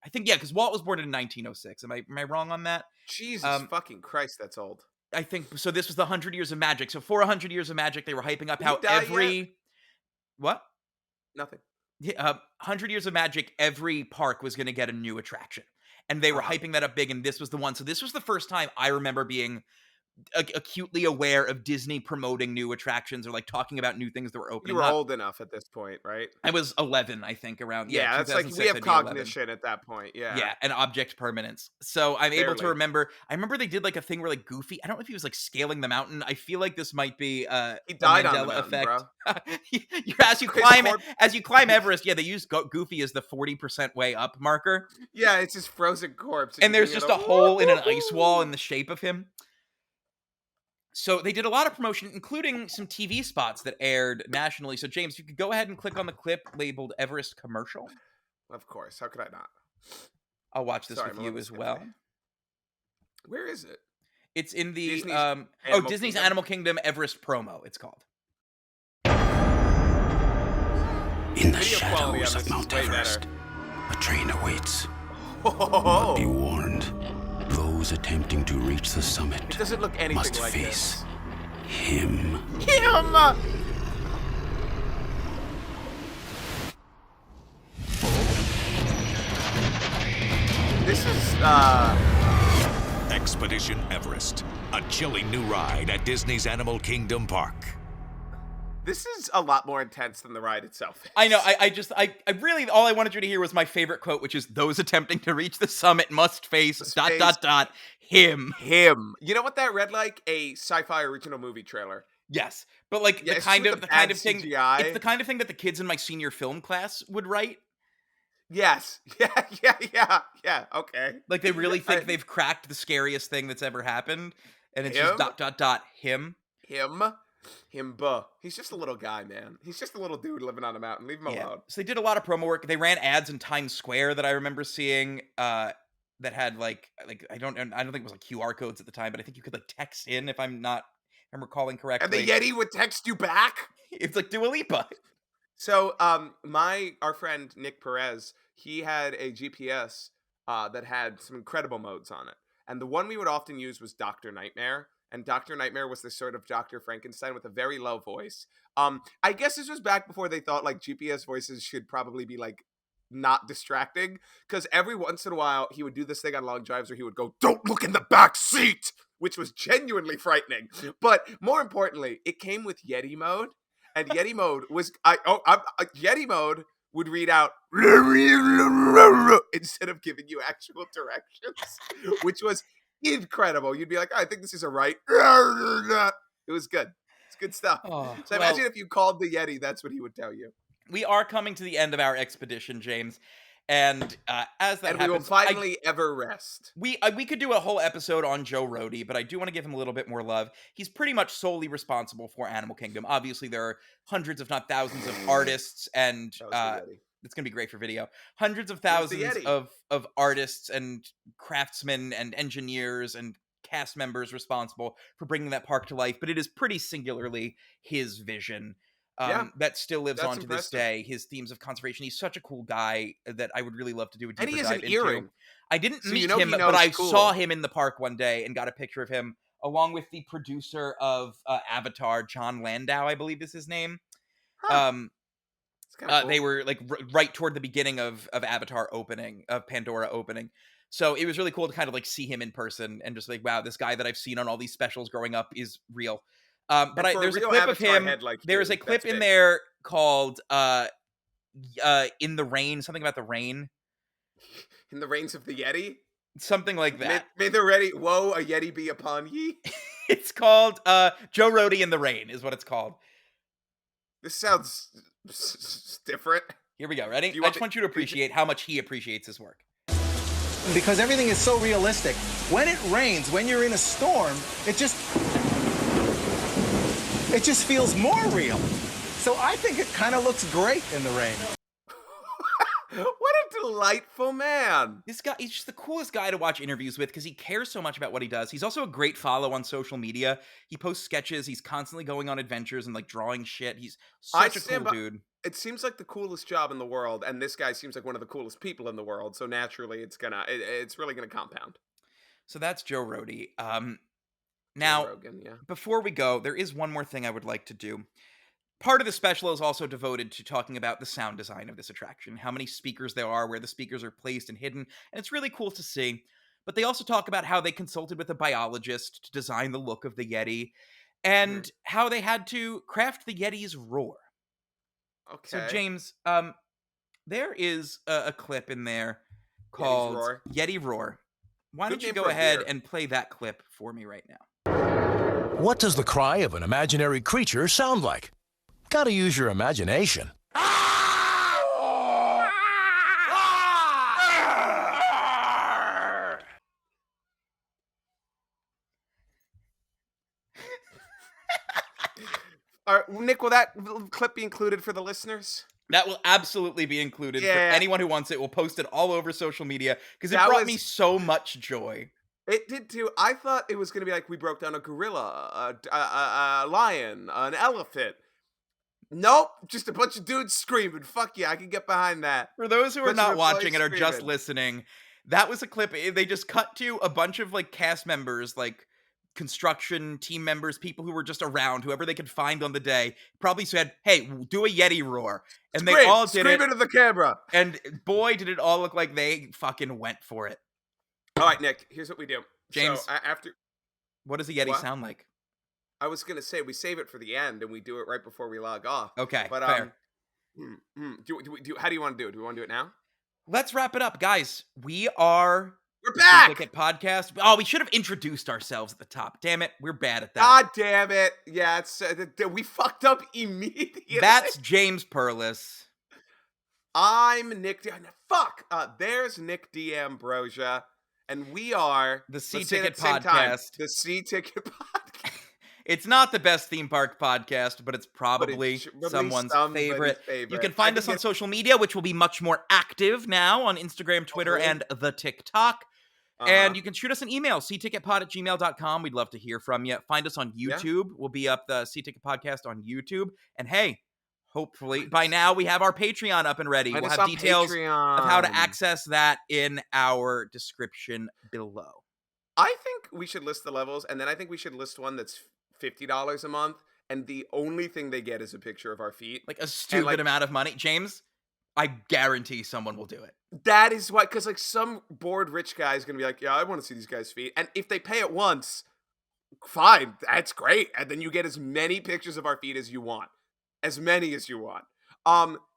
I think, yeah, because Walt was born in 1906. Am I wrong on that? Jesus fucking Christ, that's old. I think, so this was the 100 Years of Magic. So for 100 Years of Magic, they were hyping up how What? Nothing. 100 Years of Magic, every park was going to get a new attraction. And they were hyping that up big, and this was the one. So this was the first time I remember being acutely aware of Disney promoting new attractions or like talking about new things that were You opening were up. old enough at this point, right? I was 11, I think, around Yeah, that's like 2006. we have I'd be 11. cognition at that point. Yeah, Yeah, and object permanence. So I'm able to barely. remember. I remember they did like a thing where like Goofy. I don't know if he was like scaling the mountain. I feel like this might be He a died on the Mandela mountain, effect. bro. As you His climb corpse- as you climb Everest, yeah, they use Goofy as the 40% way up marker, Yeah, it's his frozen corpse, and you there's can just hear a the hole in an ice wall in "Woo-hoo-hoo." the shape of him. So they did a lot of promotion, including some TV spots that aired nationally. So James, you could go ahead and click on the clip labeled Everest commercial. Of course, how could I not? I'll watch this Sorry, with I'm a you little as sniffly. well. Where is it? It's in the Disney's Disney's Kingdom? Animal Kingdom Everest promo, it's called. In the Video quality on shadows this of is Mount way Everest, a train awaits. Oh, Be warned, those attempting to reach the summit it doesn't look anything must like face him. this. Him! This is, Expedition Everest, a chilling new ride at Disney's Animal Kingdom Park. this is a lot more intense than the ride itself is. I know. I really all I wanted you to hear was my favorite quote, which is "Those attempting to reach the summit must face him." Him. You know what that read like? A sci-fi original movie trailer. Yes, but like Yeah, the it's kind with of the the kind bad of thing. CGI. It's the kind of thing that the kids in my senior film class would write. Yes. Yeah. Okay. Like they really think I- they've cracked the scariest thing that's ever happened, and it's Him? just him. Him. He's just a little guy, man. He's just a little dude living on a mountain. Leave him alone. So they did a lot of promo work. They ran ads in Times Square that I remember seeing. That had like I don't think it was like QR codes at the time, but I think you could like text in if I'm recalling correctly. And the Yeti would text you back. It's like Dua Lipa. So, our friend Nick Perez, he had a GPS that had some incredible modes on it, and the one we would often use was Dr. Nightmare. And Dr. Nightmare was this sort of Dr. Frankenstein with a very low voice. I guess this was back before they thought like GPS voices should probably be like not distracting, because every once in a while he would do this thing on long drives where he would go, "Don't look in the back seat," which was genuinely frightening. But more importantly, it came with Yeti mode, and Yeti mode was Yeti mode would read out instead of giving you actual directions, which was incredible. You'd be like, I think this is a right. It was good. It's good stuff. So imagine if you called the Yeti, that's what he would tell you. We are coming to the end of our expedition, James, and as that And happens, we will finally ever rest. we could do a whole episode on Joe Rohde, but I do want to give him a little bit more love. He's pretty much solely responsible for Animal Kingdom. Obviously, there are hundreds, if not thousands, of artists, and it's going to be great for video. Hundreds of thousands of artists and craftsmen and engineers and cast members responsible for bringing that park to life, but it is pretty singularly his vision. That still lives on to this day. His themes of conservation. He's such a cool guy that I would really love to do a deeper dive into. And he has an earring. I didn't So meet you know him, he but knows I cool. saw him in the park one day and got a picture of him along with the producer of Avatar, John Landau, I believe is his name. Cool. They were like right toward the beginning of Avatar opening, of Pandora opening. So it was really cool to kind of like see him in person and just like, wow, this guy that I've seen on all these specials growing up is real. But there's a clip of him. There's a clip in there called "In the Rain," something about the rain. In the reigns of the Yeti? Something like that. May the ready, woe, a Yeti be upon ye? It's called Joe Rohde in the Rain is what it's called. This sounds different. Here we go. Ready? I just want you to appreciate how much he appreciates his work. Because everything is so realistic. When it rains, when you're in a storm, it just feels more real. So I think it kind of looks great in the rain. What a delightful man. This guy, he's just the coolest guy to watch interviews with because he cares so much about what he does. He's also a great follow on social media. He posts sketches. He's constantly going on adventures and like drawing shit. He's such a cool dude. It seems like the coolest job in the world, and this guy seems like one of the coolest people in the world. So naturally, it's really gonna compound. So that's Joe Rohde. Now, Rogan, yeah. Before we go, there is one more thing I would like to do. Part of the special is also devoted to talking about the sound design of this attraction, how many speakers there are, where the speakers are placed and hidden, and it's really cool to see. But they also talk about how they consulted with a biologist to design the look of the Yeti, and how they had to craft the Yeti's roar. Okay. So, James, there is a clip in there Yeti's called Roar. Yeti Roar. Why Good don't you name go for a ahead beer. and play that clip for me right now? What does the cry of an imaginary creature sound like? Gotta use your imagination. All right, Nick, will that clip be included for the listeners? That will absolutely be included for Yeah. anyone who wants it. We'll post it all over social media because it That brought was- me so much joy. It did too. I thought it was going to be like we broke down a gorilla, a lion, an elephant. Nope, just a bunch of dudes screaming. Fuck yeah, I can get behind that. For those who are Bunch of not employees watching and are just screaming. listening, that was a clip. They just cut to a bunch of like cast members, like construction team members, people who were just around, whoever they could find on the day, probably said, "Hey, do a Yeti roar," and they all did Scream it. into the camera. And boy, did it all look like they fucking went for it. All right, Nick. Here's what we do. James, so, after what does a Yeti What? sound like? I was gonna say we save it for the end and we do it right before we log off. Okay, but fair. How do you want to do it? Do we want to do it now? Let's wrap it up, guys. We're back! Ticket Podcast. Oh, we should have introduced ourselves at the top. Damn it, we're bad at that. God damn it! Yeah, it's we fucked up immediately. That's James Perlas. I'm Nick. Fuck. There's Nick D'Ambrosia, and we are The let's say it C-Ticket at the same time, Podcast. The C-Ticket Podcast. It's not the best theme park podcast, but it's probably probably someone's somebody's favorite. favorite. You can I find think us on it- social media, which will be much more active now on Instagram, Twitter, and the TikTok. And you can shoot us an email, cticketpod@gmail.com. We'd love to hear from you. Find us on YouTube. We'll be up the C-Ticket Podcast on YouTube. And hey, hopefully by now we have our Patreon up and ready. Find We'll us have on details of how to Patreon. access that in our description below. I think we should list the levels, and then I think we should list one that's $50 a month, and the only thing they get is a picture of our feet. Like a stupid amount of money. James, I guarantee someone will do it. That is why, because like some bored rich guy is gonna be like, yeah, I want to see these guys' feet, and if they pay it once, fine, that's great, and then you get as many pictures of our feet as you want, as many as you want.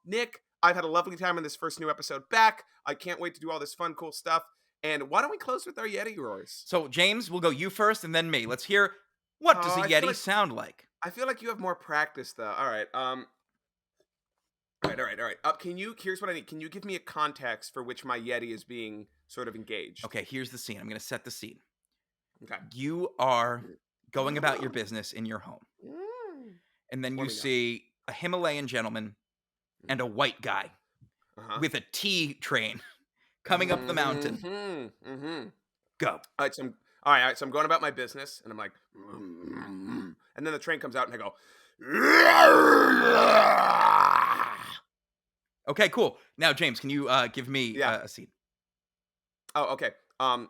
Nick, I've had a lovely time in this first new episode back. I can't wait to do all this fun, cool stuff. And why don't we close with our Yeti roars? So James, we'll go you first and then me. Let's hear, what does a I feel Yeti like- sound like? I feel like you have more practice though. All right. All right. Here's what I need. Can you give me a context for which my Yeti is being sort of engaged? Okay, here's the scene. I'm going to set the scene. Okay. You are going about your business in your home. And then you Warming up. see a Himalayan gentleman and a white guy with a tea train coming up the mountain. Go. All right, so I'm going about my business, and I'm like, and then the train comes out, and I go, Okay, cool. Now, James, can you give me a scene? oh, okay.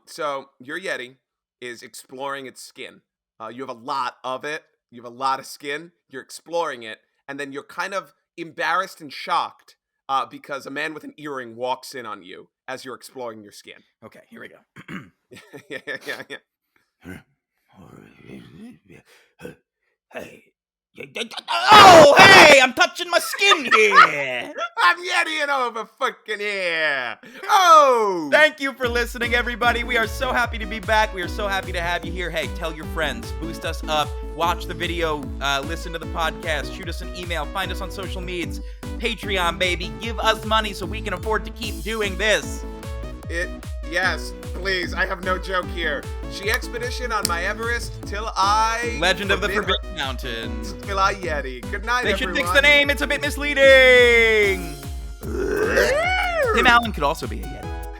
So your Yeti is exploring its skin. You have a lot of it. You have a lot of skin. You're exploring it, and then you're kind of embarrassed and shocked because a man with an earring walks in on you as you're exploring your skin. Okay, here we go. yeah. Hey. Oh, hey, I'm touching my skin here. I'm Yetiing over fucking here. Oh! Thank you for listening, everybody. We are so happy to be back. We are so happy to have you here. Hey, tell your friends, boost us up, watch the video, listen to the podcast, shoot us an email, find us on social medias, Patreon, baby. Give us money so we can afford to keep doing this. Yes, please. I have no joke here. She expedition on my Everest till I... Legend of the Forbidden Mountains. Till I Yeti. Good night, They everyone. should fix the name. It's a bit misleading. Tim Allen could also be a Yeti.